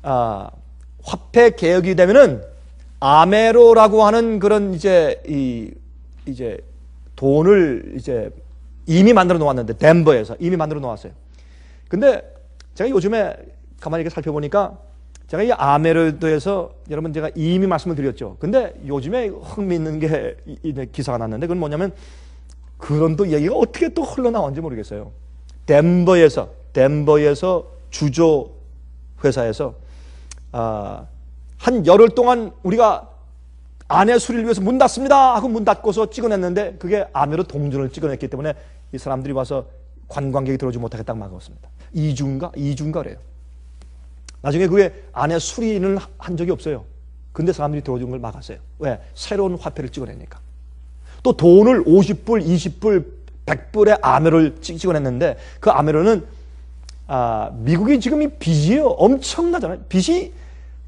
화폐 개혁이 되면은 아메로라고 하는 그런 이제 돈을 이제 이미 만들어 놓았는데 덴버에서 이미 만들어 놓았어요. 근데 제가 요즘에 가만히 이렇게 살펴보니까 제가 이 아메로에 대해서 여러분 제가 이미 말씀을 드렸죠. 근데 요즘에 흥미있는 게 기사가 났는데 그건 뭐냐면 그런 또 얘기가 어떻게 또 흘러나온지 모르겠어요. 덴버에서 주조 회사에서 한 열흘 동안 우리가 아내 수리를 위해서 문 닫습니다 하고 문 닫고서 찍어냈는데 그게 아메로 동전을 찍어냈기 때문에 이 사람들이 와서 관광객이 들어오지 못하겠다고 막았습니다. 2주인가 그래요. 나중에 그게 아내 수리는 한 적이 없어요. 근데 사람들이 들어오는 걸 막았어요. 왜? 새로운 화폐를 찍어내니까. 또 돈을 50불, 20불, 100불의 아메로를 찍어냈는데 그 아메로는 미국이 지금 이 빚이에요. 엄청나잖아요. 빚이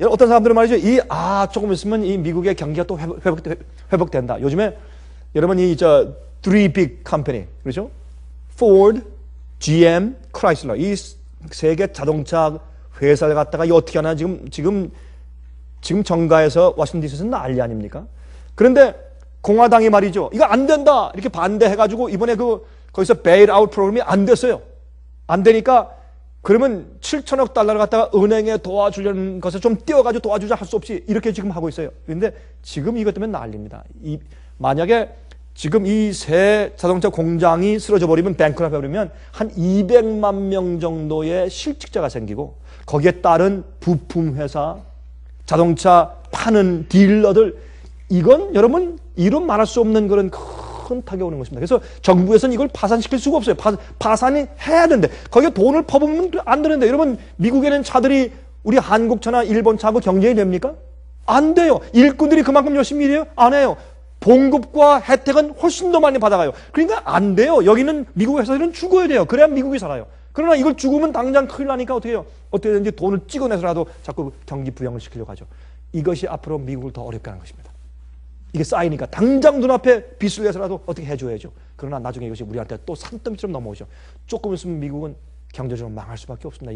어떤 사람들은 말이죠. 조금 있으면 이 미국의 경기가 또 회복된다. 요즘에 여러분 three big company 그렇죠? Ford, GM, Chrysler 이 세계 자동차 회사를 갖다가 이 어떻게 하나 지금 정가에서 워싱턴 DC에서 난리 아닙니까? 그런데 공화당이 말이죠. 이거 안 된다 이렇게 반대해가지고 이번에 거기서 베일아웃 프로그램이 안 됐어요. 안 되니까 그러면 7천억 달러를 갖다가 은행에 도와주려는 것을 좀 띄워가지고 도와주자 할 수 없이 이렇게 지금 하고 있어요. 그런데 지금 이것 때문에 난립니다. 만약에 지금 이 새 자동차 공장이 쓰러져 버리면 뱅크럽트 해버리면 한 200만 명 정도의 실직자가 생기고 거기에 따른 부품 회사, 자동차 파는 딜러들 이건 여러분 이름 말할 수 없는 그런 큰 타격이 오는 것입니다. 그래서 정부에서는 이걸 파산시킬 수가 없어요. 파산이 해야 되는데 거기에 돈을 퍼부으면 안 되는데 여러분 미국에는 차들이 우리 한국 차나 일본 차하고 경쟁이 됩니까? 안 돼요. 일꾼들이 그만큼 열심히 일해요? 안 해요. 봉급과 혜택은 훨씬 더 많이 받아가요. 그러니까 안 돼요. 여기는 미국 회사들은 죽어야 돼요. 그래야 미국이 살아요. 그러나 이걸 죽으면 당장 큰일 나니까 어떻게 해요? 어떻게든지 돈을 찍어내서라도 자꾸 경기 부양을 시키려고 하죠. 이것이 앞으로 미국을 더 어렵게 하는 것입니다. 이게 쌓이니까 당장 눈앞에 빚을 내서라도 어떻게 해줘야죠. 그러나 나중에 이것이 우리한테 또 산더미처럼 넘어오죠. 조금 있으면 미국은 경제적으로 망할 수밖에 없습니다.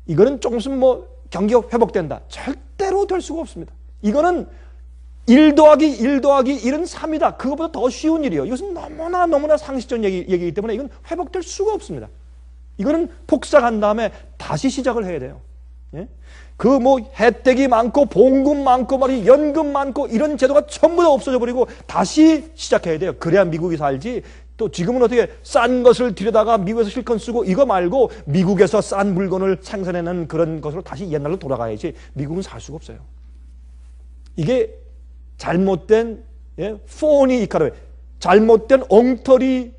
이거는 조금 있으면 경기가 회복된다. 절대로 될 수가 없습니다. 이거는 1 더하기 1 더하기 1은 3이다. 그것보다 더 쉬운 일이에요. 이것은 너무나 상식적인 얘기이기 때문에 이건 회복될 수가 없습니다. 이거는 폭삭한 다음에 다시 시작을 해야 돼요. 예? 혜택이 많고 봉급 많고 연금 많고 이런 제도가 전부 다 없어져 버리고 다시 시작해야 돼요. 그래야 미국이 살지. 또 지금은 어떻게 싼 것을 들여다가 미국에서 실컷 쓰고 이거 말고 미국에서 싼 물건을 생산해내는 그런 것으로 다시 옛날로 돌아가야지 미국은 살 수가 없어요. 이게 잘못된 포니 이카르 잘못된 엉터리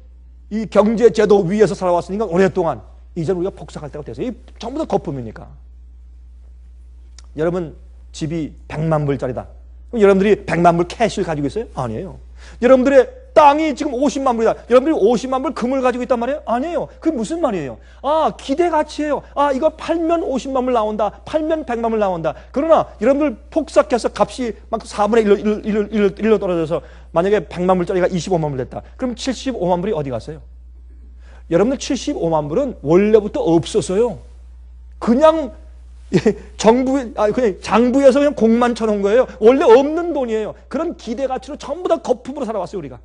이 경제 제도 위에서 살아왔으니까 오랫동안 이제 우리가 폭삭할 때가 됐어요. 이 전부 다 거품이니까. 여러분 집이 100만 불짜리다. 그럼 여러분들이 100만 불 캐시를 가지고 있어요? 아니에요. 여러분들의 땅이 지금 50만 불이다. 여러분들이 50만 불 금을 가지고 있단 말이에요? 아니에요. 그게 무슨 말이에요? 기대 가치예요. 이거 팔면 50만 불 나온다. 팔면 100만 불 나온다. 그러나 여러분들 폭삭해서 값이 막 4분의 1로 떨어져서 만약에 100만 불짜리가 25만 불 됐다. 그럼 75만 불이 어디 갔어요? 여러분들 75만 불은 원래부터 없었어요. 그냥 그냥 장부에서 그냥 공만 쳐놓은 거예요. 원래 없는 돈이에요. 그런 기대 가치로 전부 다 거품으로 살아왔어요, 우리가.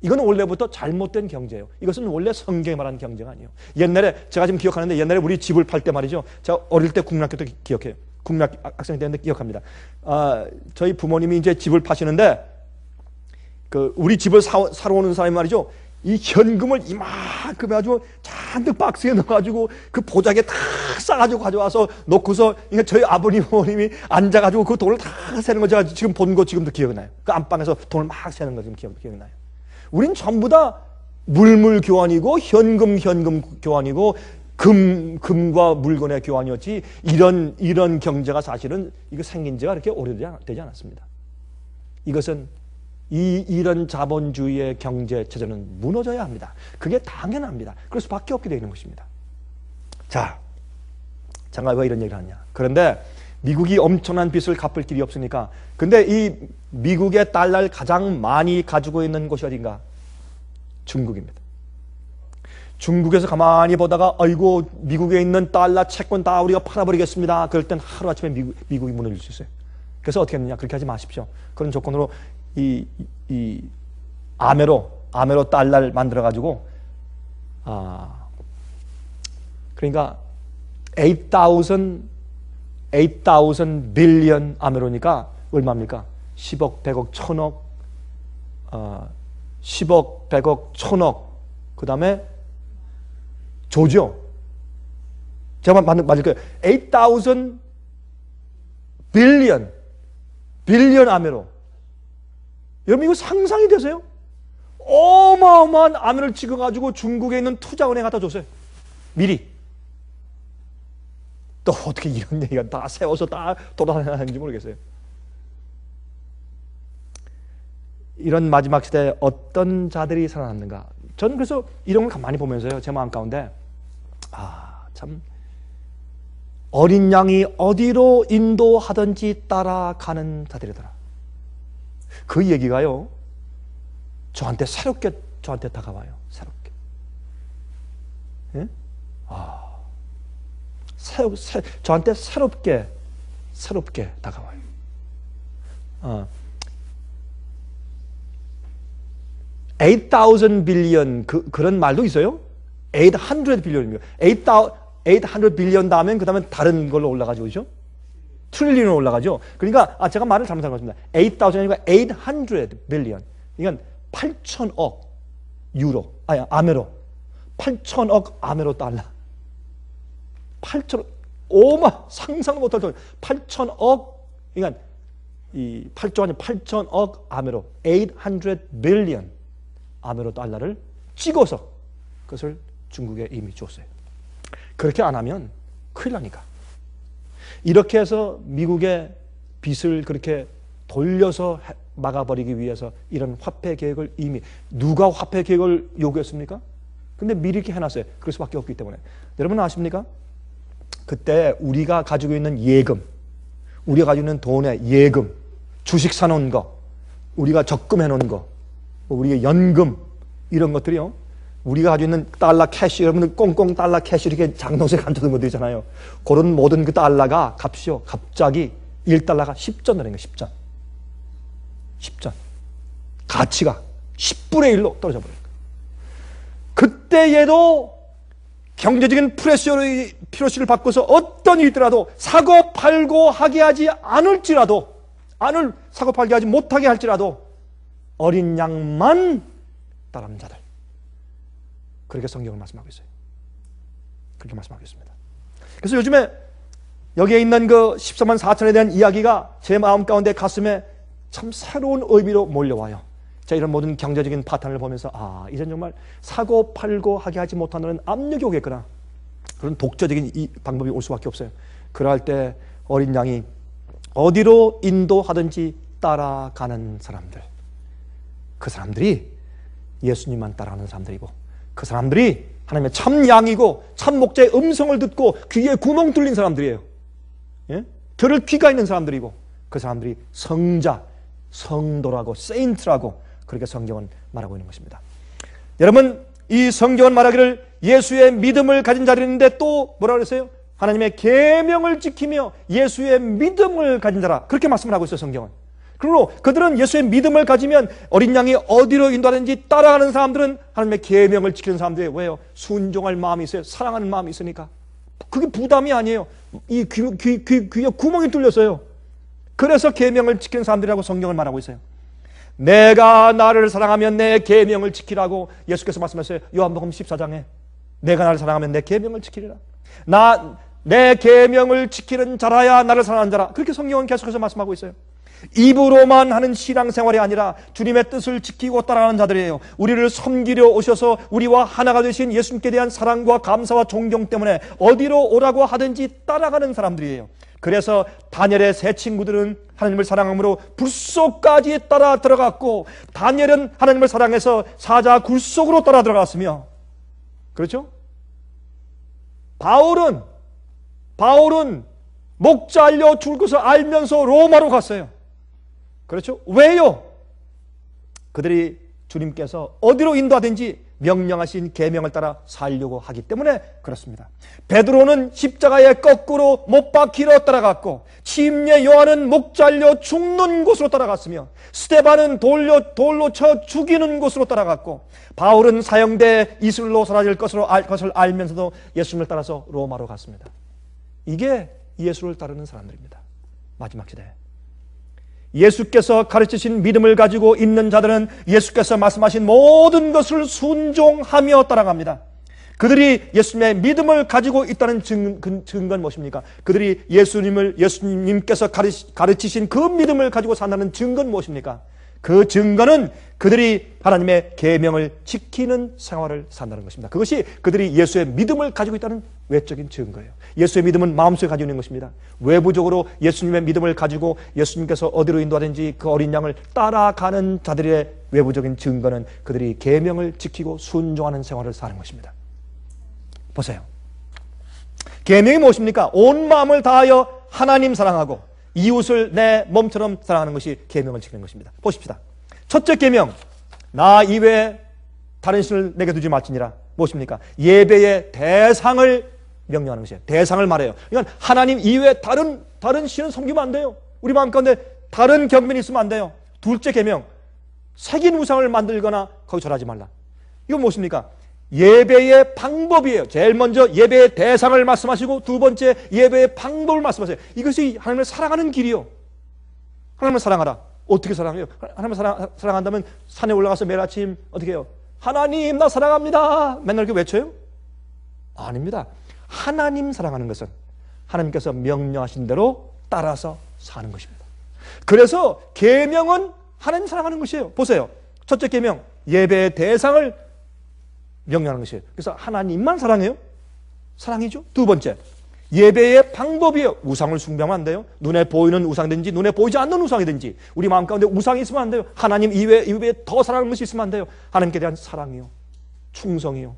이건 원래부터 잘못된 경제예요. 이것은 원래 성경이 말하는 경제가 아니에요. 옛날에 제가 지금 기억하는데 옛날에 우리 집을 팔 때 말이죠. 제가 어릴 때 국민학교 때 기억해요. 국민학생 때였는데 기억합니다. 저희 부모님이 이제 집을 파시는데 우리 집을 사러 오는 사람이 말이죠. 이 현금을 이만큼 아주 잔뜩 박스에 넣어가지고 그 보자기에 다 싸가지고 가져와서 놓고서 그러니까 저희 아버님, 어머님이 앉아가지고 그 돈을 다 세는 거 제가 지금 본 거 지금도 기억이 나요. 그 안방에서 돈을 막 세는 거 지금 기억이 나요. 우린 전부 다 물물 교환이고 현금 교환이고 금과 물건의 교환이었지 이런 경제가 사실은 이거 생긴 지가 그렇게 오래되지 않았습니다. 이것은 이런 자본주의의 경제 체제는 무너져야 합니다. 그게 당연합니다. 그럴 수밖에 없게 되어 있는 것입니다. 자, 잠깐 왜 이런 얘기를 하냐. 그런데 미국이 엄청난 빚을 갚을 길이 없으니까 근데 이 미국의 달러를 가장 많이 가지고 있는 곳이 어딘가? 중국입니다. 중국에서 가만히 보다가 아이고 미국에 있는 달러 채권 다 우리가 팔아버리겠습니다. 그럴 땐 하루아침에 미국이 무너질 수 있어요. 그래서 어떻게 했느냐. 그렇게 하지 마십시오. 그런 조건으로 이 아메로 달러를 만들어가지고 그러니까 8,000 8,000 빌리언 아메로니까 얼마입니까? 10억, 100억, 1000억, 10억, 100억, 1000억, 그 다음에 조죠. 제가 맞을 거예요. 8,000 빌리언 아메로. 여러분 이거 상상이 되세요? 어마어마한 아메를 찍어가지고 중국에 있는 투자은행에 갖다 줬어요. 미리. 또 어떻게 이런 얘기가 다 세워서 다 돌아다니는지 모르겠어요. 이런 마지막 시대에 어떤 자들이 살아남는가? 저는 그래서 이런 걸 가만히 보면서요, 제 마음 가운데 참 어린 양이 어디로 인도하든지 따라가는 자들이더라. 그 얘기가요, 저한테 새롭게 저한테 다가와요. 새롭게. 예? 저한테 새롭게 다가와요. 8,000 빌리언 그런 말도 있어요. 800 빌리언입니다. 800 빌리언 다음엔 그 다음에 다른 걸로 올라가죠, 그렇죠? 트릴리언으로 올라가죠. 그러니까 제가 말을 잘못한 것 같습니다. 8,000이니까 800 빌리언. 그러니까 8,000억 유로, 아메로. 8,000억 아메로 달러. 8,000억, 상상도 못할 정도. 8,000억, 그러니까 이 8조 아니 8,000억 아메로, 800 빌리언 아메로 달러를 찍어서 그것을 중국에 이미 줬어요. 그렇게 안 하면 큰일 나니까. 이렇게 해서 미국의 빚을 그렇게 돌려서 막아버리기 위해서 이런 화폐 계획을 이미, 누가 화폐 계획을 요구했습니까? 근데 미리 이렇게 해놨어요. 그럴 수밖에 없기 때문에. 여러분 아십니까? 그때 우리가 가지고 있는 예금, 우리가 가지고 있는 돈의 예금, 주식 사놓은 거, 우리가 적금해 놓은 거, 우리의 연금, 이런 것들이요, 우리가 가지고 있는 달러 캐시, 여러분들 꽁꽁 달러 캐시 이렇게 장롱에 감춰둔 것들 있잖아요. 그런 모든 그 달러가 값이요, 갑자기 1달러가 10전 되는 거예요. 10전. 10전. 가치가 10분의 1로 떨어져 버린 거예요. 그때에도 경제적인 프레셔를 받고서 어떤 일이 있더라도 사고 팔고 하게 하지 않을지라도, 사고 팔게 하지 못하게 할지라도 어린 양만 따르는 자들. 그렇게 성경을 말씀하고 있어요. 그렇게 말씀하고 있습니다. 그래서 요즘에 여기에 있는 그 14만 4천에 대한 이야기가 제 마음 가운데 가슴에 참 새로운 의미로 몰려와요. 자, 이런 모든 경제적인 파탄을 보면서 이젠 정말 사고 팔고 하게 하지 못하는 압력이 오겠구나. 그런 독자적인 이 방법이 올 수밖에 없어요. 그럴 때 어린 양이 어디로 인도하든지 따라가는 사람들, 그 사람들이 예수님만 따라가는 사람들이고, 그 사람들이 하나님의 참 양이고 참 목자의 음성을 듣고 귀에 구멍 뚫린 사람들이에요. 예? 들을 귀가 있는 사람들이고, 그 사람들이 성자, 성도라고, 세인트라고 그렇게 성경은 말하고 있는 것입니다. 여러분, 이 성경은 말하기를 예수의 믿음을 가진 자들인데 또 뭐라 그랬어요? 하나님의 계명을 지키며 예수의 믿음을 가진 자라, 그렇게 말씀을 하고 있어요, 성경은. 그리고 그들은 예수의 믿음을 가지면 어린 양이 어디로 인도하는지 따라가는 사람들은 하나님의 계명을 지키는 사람들이에요. 왜요? 순종할 마음이 있어요. 사랑하는 마음이 있으니까. 그게 부담이 아니에요. 이 귀에 구멍이 뚫렸어요. 그래서 계명을 지키는 사람들이라고 성경을 말하고 있어요. 내가 나를 사랑하면 내 계명을 지키라고 예수께서 말씀하셨어요. 요한복음 14장에 내가 나를 사랑하면 내 계명을 지키리라. 내 계명을 지키는 자라야 나를 사랑하는 자라. 그렇게 성경은 계속해서 말씀하고 있어요. 입으로만 하는 신앙생활이 아니라 주님의 뜻을 지키고 따라가는 자들이에요. 우리를 섬기려 오셔서 우리와 하나가 되신 예수님께 대한 사랑과 감사와 존경 때문에 어디로 오라고 하든지 따라가는 사람들이에요. 그래서 다니엘의 세 친구들은 하나님을 사랑함으로 불속까지 따라 들어갔고, 다니엘은 하나님을 사랑해서 사자 굴속으로 따라 들어갔으며, 그렇죠? 바울은 목 잘려 죽을 것을 알면서 로마로 갔어요. 그렇죠? 왜요? 그들이 주님께서 어디로 인도하든지 명령하신 계명을 따라 살려고 하기 때문에 그렇습니다. 베드로는 십자가에 거꾸로 못 박히러 따라갔고, 침례 요한은 목 잘려 죽는 곳으로 따라갔으며, 스데반은 돌로 쳐 죽이는 곳으로 따라갔고, 바울은 사형대 이슬로 사라질 것을 알면서도 예수님을 따라서 로마로 갔습니다. 이게 예수를 따르는 사람들입니다. 마지막 시대. 예수께서 가르치신 믿음을 가지고 있는 자들은 예수께서 말씀하신 모든 것을 순종하며 따라갑니다. 그들이 예수님의 믿음을 가지고 있다는 증거는 무엇입니까? 그들이 예수님께서 가르치신 그 믿음을 가지고 산다는 증거는 무엇입니까? 그 증거는 그들이 하나님의 계명을 지키는 생활을 산다는 것입니다. 그것이 그들이 예수의 믿음을 가지고 있다는 외적인 증거예요. 예수의 믿음은 마음속에 가지고 있는 것입니다. 외부적으로 예수님의 믿음을 가지고 예수님께서 어디로 인도하든지 그 어린 양을 따라가는 자들의 외부적인 증거는 그들이 계명을 지키고 순종하는 생활을 사는 것입니다. 보세요. 계명이 무엇입니까? 온 마음을 다하여 하나님 사랑하고 이웃을 내 몸처럼 사랑하는 것이 계명을 지키는 것입니다. 보십시다. 첫째 계명, 나 이외에 다른 신을 내게 두지 말지니라. 무엇입니까? 예배의 대상을 명령하는 것이에요. 대상을 말해요. 그러니까 하나님 이외에 다른 신은 섬기면 안 돼요. 우리 마음 가운데 다른 경변이 있으면 안 돼요. 둘째 계명, 새긴 우상을 만들거나 거기 절하지 말라. 이건 무엇입니까? 예배의 방법이에요. 제일 먼저 예배의 대상을 말씀하시고 두 번째 예배의 방법을 말씀하세요. 이것이 하나님을 사랑하는 길이요. 하나님을 사랑하라. 어떻게 사랑해요? 하나님을 사랑한다면 산에 올라가서 매일 아침 어떻게 해요? 하나님 나 사랑합니다. 맨날 이렇게 외쳐요? 아닙니다. 하나님 사랑하는 것은 하나님께서 명령하신 대로 따라서 사는 것입니다. 그래서 계명은 하나님 사랑하는 것이에요. 보세요. 첫째 계명, 예배의 대상을 명령하는 것이에요. 그래서 하나님만 사랑해요? 사랑이죠. 두 번째, 예배의 방법이에요. 우상을 숭배하면 안 돼요. 눈에 보이는 우상이든지 눈에 보이지 않는 우상이든지 우리 마음 가운데 우상이 있으면 안 돼요. 하나님 이외에 더 사랑하는 것이 있으면 안 돼요. 하나님께 대한 사랑이요, 충성이요,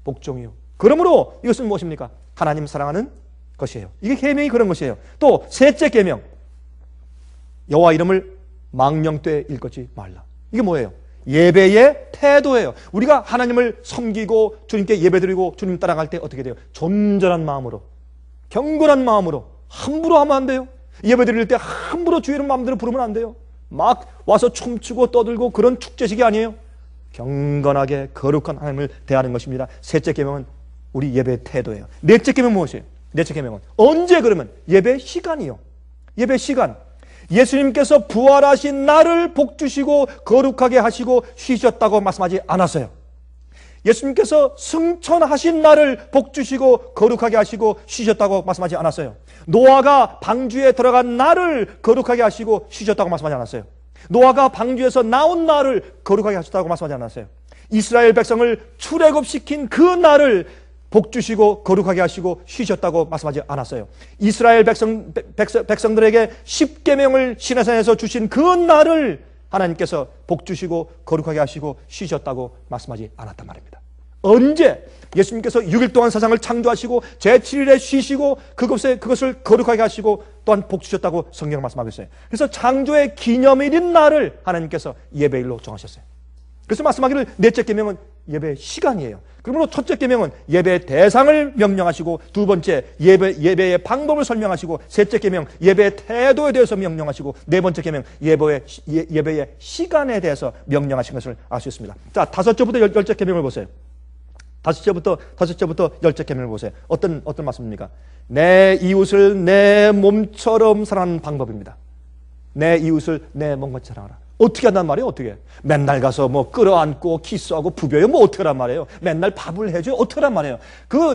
복종이요. 그러므로 이것은 무엇입니까? 하나님 사랑하는 것이에요. 이게 계명이 그런 것이에요. 또 셋째 계명, 여호와 이름을 망령되이 일컫지 말라. 이게 뭐예요? 예배의 태도예요. 우리가 하나님을 섬기고 주님께 예배드리고 주님 따라갈 때 어떻게 돼요? 존전한 마음으로, 경건한 마음으로. 함부로 하면 안 돼요. 예배드릴 때 함부로 주의 이름 마음대로 부르면 안 돼요. 막 와서 춤추고 떠들고 그런 축제식이 아니에요. 경건하게 거룩한 하나님을 대하는 것입니다. 셋째 계명은 우리 예배의 태도예요. 넷째 계명은 무엇이에요? 넷째 계명은 언제 그러면? 예배 시간이요. 예배 시간. 예수님께서 부활하신 날을 복주시고 거룩하게 하시고 쉬셨다고 말씀하지 않았어요. 예수님께서 승천하신 날을 복주시고 거룩하게 하시고 쉬셨다고 말씀하지 않았어요. 노아가 방주에 들어간 날을 거룩하게 하시고 쉬셨다고 말씀하지 않았어요. 노아가 방주에서 나온 날을 거룩하게 하셨다고 말씀하지 않았어요. 이스라엘 백성을 출애굽시킨 그 날을 복주시고 거룩하게 하시고 쉬셨다고 말씀하지 않았어요. 이스라엘 백성들에게 십계명을 시내산에서 주신 그 날을 하나님께서 복주시고 거룩하게 하시고 쉬셨다고 말씀하지 않았단 말입니다. 언제? 예수님께서 6일 동안 세상을 창조하시고 제7일에 쉬시고 그것을 거룩하게 하시고 또한 복주셨다고 성경을 말씀하고 있어요. 그래서 창조의 기념일인 날을 하나님께서 예배일로 정하셨어요. 그래서 말씀하기를 넷째 계명은 예배의 시간이에요. 그러므로 첫째 계명은 예배의 대상을 명령하시고 두 번째 예배의 방법을 설명하시고 셋째 계명 예배의 태도에 대해서 명령하시고 네 번째 계명 예배의 시간에 대해서 명령하신 것을 알 수 있습니다. 자, 다섯째부터 열째 계명을 보세요. 다섯째부터 열째 계명을 보세요. 어떤 말씀입니까? 내 이웃을 내 몸처럼 사랑하는 방법입니다. 내 이웃을 내 몸같이 사랑하라. 어떻게 한단 말이에요? 어떻게? 맨날 가서 끌어안고 키스하고 부벼요? 어떻게 하란 말이에요? 맨날 밥을 해줘요? 어떻게 하란 말이에요?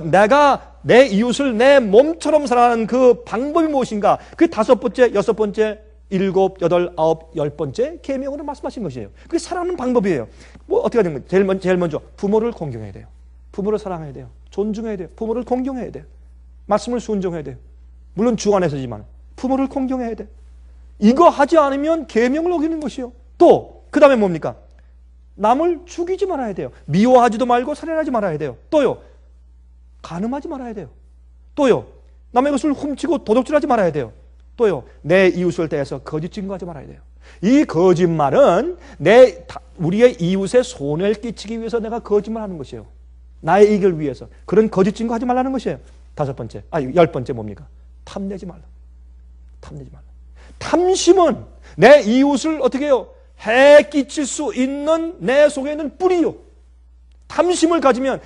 내가 내 이웃을 내 몸처럼 사랑하는 그 방법이 무엇인가? 그 다섯 번째, 여섯 번째, 일곱, 여덟, 아홉, 열 번째 계명으로 말씀하신 것이에요. 그게 사랑하는 방법이에요. 어떻게 하는 거예요? 제일 먼저 부모를 공경해야 돼요. 부모를 사랑해야 돼요. 존중해야 돼요. 부모를 공경해야 돼요. 말씀을 순종해야 돼요. 물론 주 안에서지만 부모를 공경해야 돼요. 이거 하지 않으면 계명을 어기는 것이요. 또 그 다음에 뭡니까? 남을 죽이지 말아야 돼요. 미워하지도 말고 살인하지 말아야 돼요. 또요, 간음하지 말아야 돼요. 또요, 남의 것을 훔치고 도둑질하지 말아야 돼요. 또요, 내 이웃을 대해서 거짓 증거하지 말아야 돼요. 이 거짓말은 우리의 이웃에 손해를 끼치기 위해서 내가 거짓말하는 것이에요. 나의 이익을 위해서. 그런 거짓 증거하지 말라는 것이에요. 열 번째 뭡니까? 탐내지 말라. 탐내지 말라. 탐심은 내 이웃을 어떻게 해요? 해 끼칠 수 있는 내 속에 있는 뿌리요. 탐심을 가지면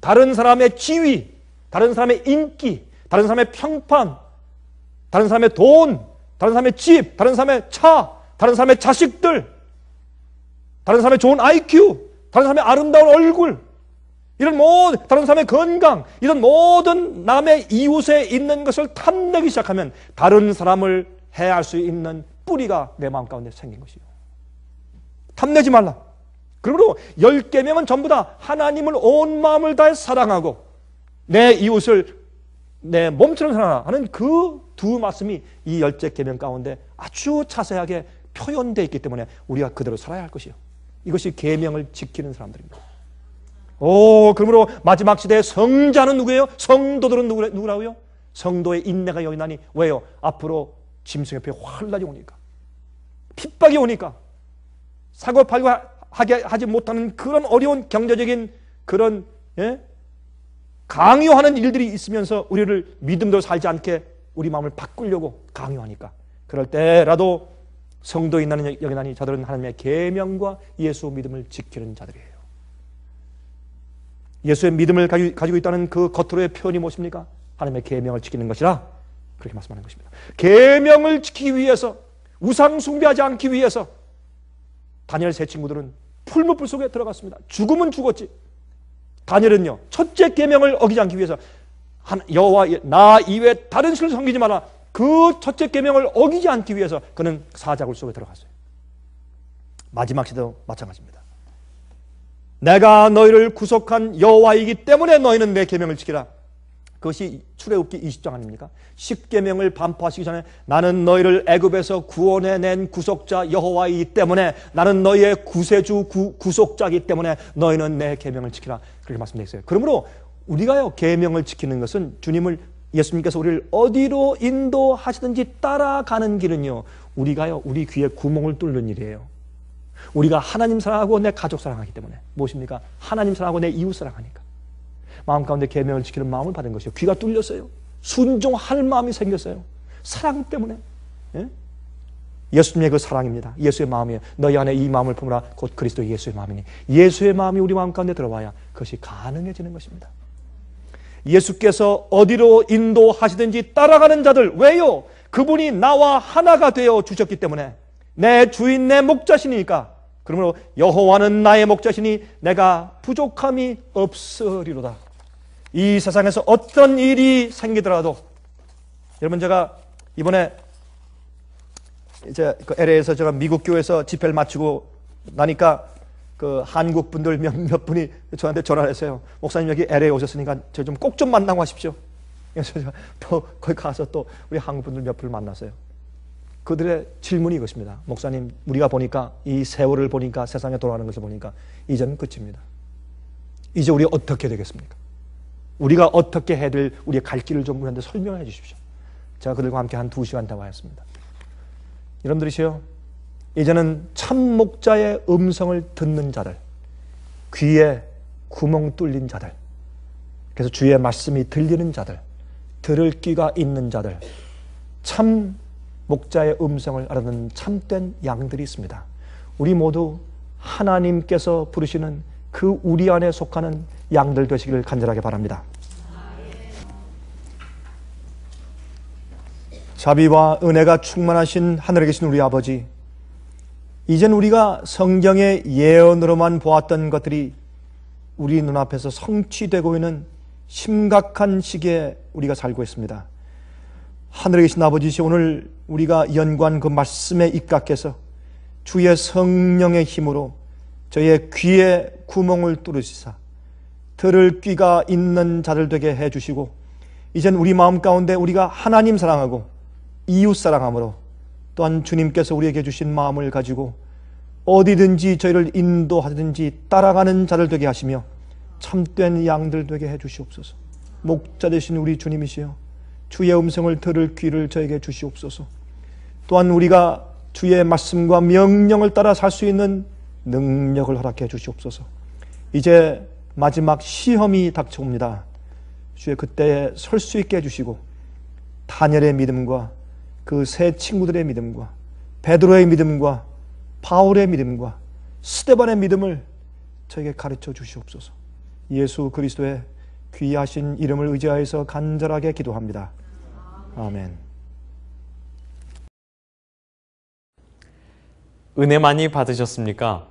다른 사람의 지위, 다른 사람의 인기, 다른 사람의 평판, 다른 사람의 돈, 다른 사람의 집, 다른 사람의 차, 다른 사람의 자식들, 다른 사람의 좋은 IQ, 다른 사람의 아름다운 얼굴, 이런 모든 다른 사람의 건강, 이런 모든 남의 이웃에 있는 것을 탐내기 시작하면 다른 사람을 해할 수 있는 뿌리가 내 마음 가운데 생긴 것이요. 탐내지 말라. 그러므로 10계명은 전부 다 하나님을 온 마음을 다해 사랑하고 내 이웃을 내 몸처럼 사랑하는 그 두 말씀이 이 10째 계명 가운데 아주 자세하게 표현되어 있기 때문에 우리가 그대로 살아야 할 것이요. 이것이 계명을 지키는 사람들입니다. 그러므로 마지막 시대의 성자는 누구예요? 성도들은 누구라고요? 성도의 인내가 여기나니. 왜요? 앞으로 짐승의 표 환란이 오니까, 핍박이 오니까, 사고팔고 하지 못하는 그런 어려운 경제적인 그런 강요하는 일들이 있으면서 우리를 믿음대로 살지 않게 우리 마음을 바꾸려고 강요하니까, 그럴 때라도 성도의 인내는 여기나니 저들은 하나님의 계명과 예수 믿음을 지키는 자들이에요. 예수의 믿음을 가지고 있다는 그 겉으로의 표현이 무엇입니까? 하나님의 계명을 지키는 것이라 그렇게 말씀하는 것입니다. 계명을 지키기 위해서, 우상 숭배하지 않기 위해서 다니엘 세 친구들은 풀무불 속에 들어갔습니다. 죽으면 죽었지. 다니엘은요, 첫째 계명을 어기지 않기 위해서 여호와 나 이외에 다른 신을 섬기지 마라, 그 첫째 계명을 어기지 않기 위해서 그는 사자굴 속에 들어갔어요. 마지막 시대도 마찬가지입니다. 내가 너희를 구속한 여호와이기 때문에 너희는 내 계명을 지키라. 그것이 출애굽기 20장 아닙니까? 10계명을 반포하시기 전에 나는 너희를 애굽에서 구원해낸 구속자 여호와이기 때문에, 나는 너희의 구세주 구속자이기 때문에 너희는 내 계명을 지키라, 그렇게 말씀되어 있어요. 그러므로 우리가요, 계명을 지키는 것은 예수님께서 우리를 어디로 인도하시든지 따라가는 길은요, 우리가요, 우리 귀에 구멍을 뚫는 일이에요. 우리가 하나님 사랑하고 내 가족 사랑하기 때문에. 무엇입니까? 하나님 사랑하고 내 이웃 사랑하니까. 마음 가운데 계명을 지키는 마음을 받은 것이요. 귀가 뚫렸어요. 순종할 마음이 생겼어요. 사랑 때문에. 예수님의 그 사랑입니다. 예수의 마음이에요. 너희 안에 이 마음을 품으라 곧 그리스도 예수의 마음이니. 예수의 마음이 우리 마음 가운데 들어와야 그것이 가능해지는 것입니다. 예수께서 어디로 인도하시든지 따라가는 자들. 왜요? 그분이 나와 하나가 되어 주셨기 때문에. 내 주인 내 목자시니까. 그러므로 여호와는 나의 목자시니 내가 부족함이 없으리로다. 이 세상에서 어떤 일이 생기더라도, 여러분, 제가 이번에 이제 그 LA에서 제가 미국 교회에서 집회를 마치고 나니까 그 한국 분들 몇 분이 저한테 전화를 했어요. 목사님 여기 LA 오셨으니까 저 좀 꼭 좀 만나고 하십시오. 그래서 제가 또 거기 가서 또 우리 한국 분들 몇 분을 만났어요. 그들의 질문이 이것입니다. 목사님, 우리가 보니까 이 세월을 보니까, 세상에 돌아가는 것을 보니까 이제는 끝입니다. 이제 우리 어떻게 되겠습니까? 우리가 어떻게 해야 될 우리의 갈 길을 좀 우리한테 설명해 주십시오. 제가 그들과 함께 한 2시간 대화했습니다. 여러분들이시요, 이제는 참 목자의 음성을 듣는 자들, 귀에 구멍 뚫린 자들, 그래서 주의 말씀이 들리는 자들, 들을 귀가 있는 자들, 참 목자의 음성을 알아듣는 참된 양들이 있습니다. 우리 모두 하나님께서 부르시는 그 우리 안에 속하는 양들 되시기를 간절하게 바랍니다. 자비와 은혜가 충만하신 하늘에 계신 우리 아버지, 이젠 우리가 성경의 예언으로만 보았던 것들이 우리 눈앞에서 성취되고 있는 심각한 시기에 우리가 살고 있습니다. 하늘에 계신 아버지시, 오늘 우리가 연구한 그 말씀에 입각해서 주의 성령의 힘으로 저희의 귀에 구멍을 뚫으시사 들을 귀가 있는 자들 되게 해주시고, 이젠 우리 마음 가운데 우리가 하나님 사랑하고 이웃 사랑함으로, 또한 주님께서 우리에게 주신 마음을 가지고 어디든지 저희를 인도하든지 따라가는 자들 되게 하시며 참된 양들 되게 해주시옵소서. 목자 되신 우리 주님이시여, 주의 음성을 들을 귀를 저에게 주시옵소서. 또한 우리가 주의 말씀과 명령을 따라 살 수 있는 능력을 허락해 주시옵소서. 이제 마지막 시험이 닥쳐옵니다. 주의 그때에 설 수 있게 해주시고, 다니엘의 믿음과 그 세 친구들의 믿음과 베드로의 믿음과 바울의 믿음과 스데반의 믿음을 저에게 가르쳐 주시옵소서. 예수 그리스도의 귀하신 이름을 의지하여서 간절하게 기도합니다. 아멘. 은혜 많이 받으셨습니까?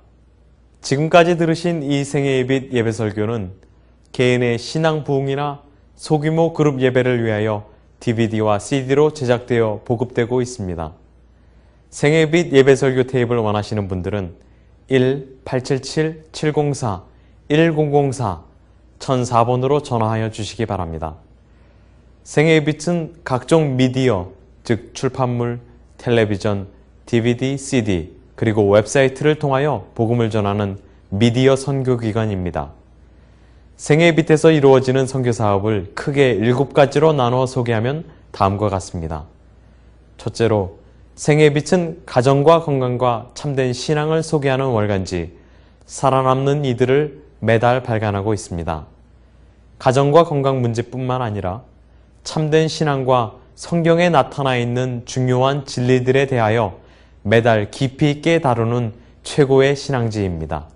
지금까지 들으신 이 생애예빛 예배설교는 개인의 신앙 부흥이나 소규모 그룹 예배를 위하여 DVD와 CD로 제작되어 보급되고 있습니다. 생애빛 예배설교 테이프를 원하시는 분들은 1-877-704-1004 1004번으로 전화하여 주시기 바랍니다. 생애빛은 각종 미디어, 즉 출판물, 텔레비전, DVD, CD, 그리고 웹사이트를 통하여 복음을 전하는 미디어 선교기관입니다. 생애빛에서 이루어지는 선교사업을 크게 7가지로 나누어 소개하면 다음과 같습니다. 첫째로, 생애빛은 가정과 건강과 참된 신앙을 소개하는 월간지 살아남는 이들을 매달 발간하고 있습니다. 가정과 건강 문제뿐만 아니라 참된 신앙과 성경에 나타나 있는 중요한 진리들에 대하여 매달 깊이 있게 다루는 최고의 신앙지입니다.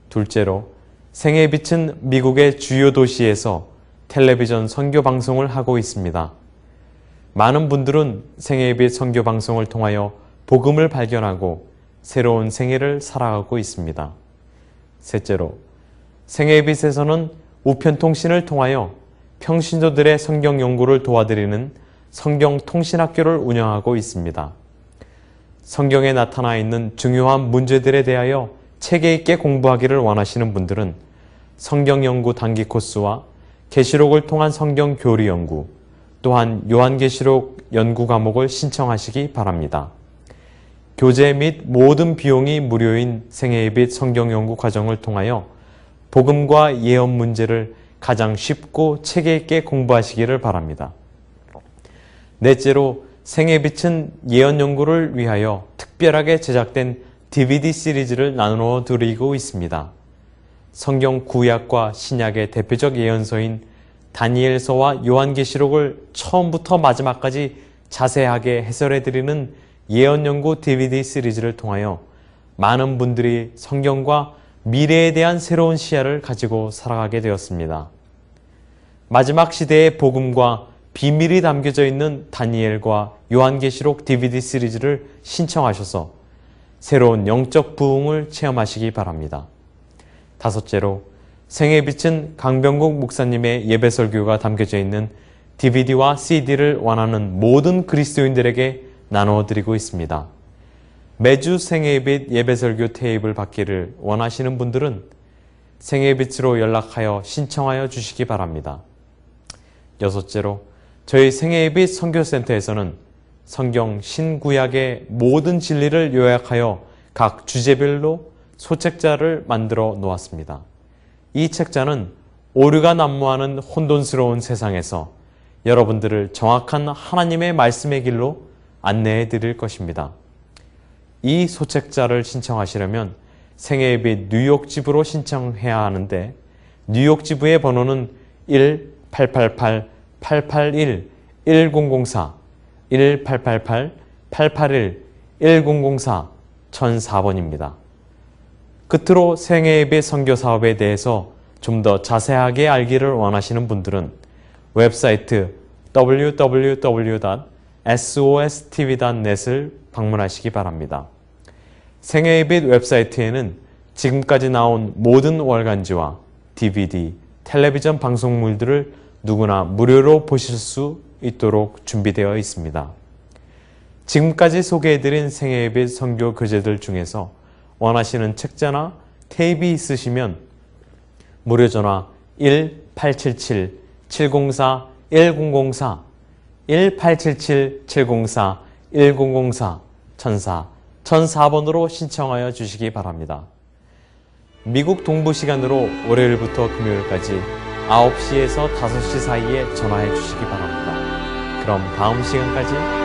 둘째로, 생애빛은 미국의 주요 도시에서 텔레비전 선교 방송을 하고 있습니다. 많은 분들은 생애빛 선교 방송을 통하여 복음을 발견하고 새로운 생애를 살아가고 있습니다. 셋째로, 생애빛에서는 우편통신을 통하여 평신도들의 성경 연구를 도와드리는 성경통신학교를 운영하고 있습니다. 성경에 나타나 있는 중요한 문제들에 대하여 체계 있게 공부하기를 원하시는 분들은 성경 연구 단기 코스와 계시록을 통한 성경 교리 연구, 또한 요한계시록 연구 과목을 신청하시기 바랍니다. 교재 및 모든 비용이 무료인 생애예빛 성경 연구 과정을 통하여 복음과 예언 문제를 가장 쉽고 체계 있게 공부하시기를 바랍니다. 넷째로, 생애빛은 예언 연구를 위하여 특별하게 제작된 DVD 시리즈를 나누어 드리고 있습니다. 성경 구약과 신약의 대표적 예언서인 다니엘서와 요한계시록을 처음부터 마지막까지 자세하게 해설해드리는 예언 연구 DVD 시리즈를 통하여 많은 분들이 성경과 미래에 대한 새로운 시야를 가지고 살아가게 되었습니다. 마지막 시대의 복음과 비밀이 담겨져 있는 다니엘과 요한계시록 DVD 시리즈를 신청하셔서 새로운 영적 부흥을 체험하시기 바랍니다. 다섯째로, 생애빛은 강병국 목사님의 예배설교가 담겨져 있는 DVD와 CD를 원하는 모든 그리스도인들에게 나누어 드리고 있습니다. 매주 생애빛 예배설교 테이프를 받기를 원하시는 분들은 생애빛으로 연락하여 신청하여 주시기 바랍니다. 여섯째로, 저희 생애빛 선교센터에서는 성경 신구약의 모든 진리를 요약하여 각 주제별로 소책자를 만들어 놓았습니다. 이 책자는 오류가 난무하는 혼돈스러운 세상에서 여러분들을 정확한 하나님의 말씀의 길로 안내해 드릴 것입니다. 이 소책자를 신청하시려면 생애예빛 뉴욕 지부로 신청해야 하는데, 뉴욕 지부의 번호는 1-888-881-1004, 1-888-881-1004, 1004번입니다. 끝으로 생애예빛 선교 사업에 대해서 좀 더 자세하게 알기를 원하시는 분들은 웹사이트 www.sostv.net을 방문하시기 바랍니다. 생애예빛 웹사이트에는 지금까지 나온 모든 월간지와 DVD, 텔레비전 방송물들을 누구나 무료로 보실 수 있도록 준비되어 있습니다. 지금까지 소개해드린 생애예빛 선교 교재들 중에서 원하시는 책자나 테이프 있으시면 무료 전화 1-877-704-1004, 1-877-704-1004, 1004번으로 신청하여 주시기 바랍니다. 미국 동부 시간으로 월요일부터 금요일까지 9시에서 5시 사이에 전화해 주시기 바랍니다. 그럼 다음 시간까지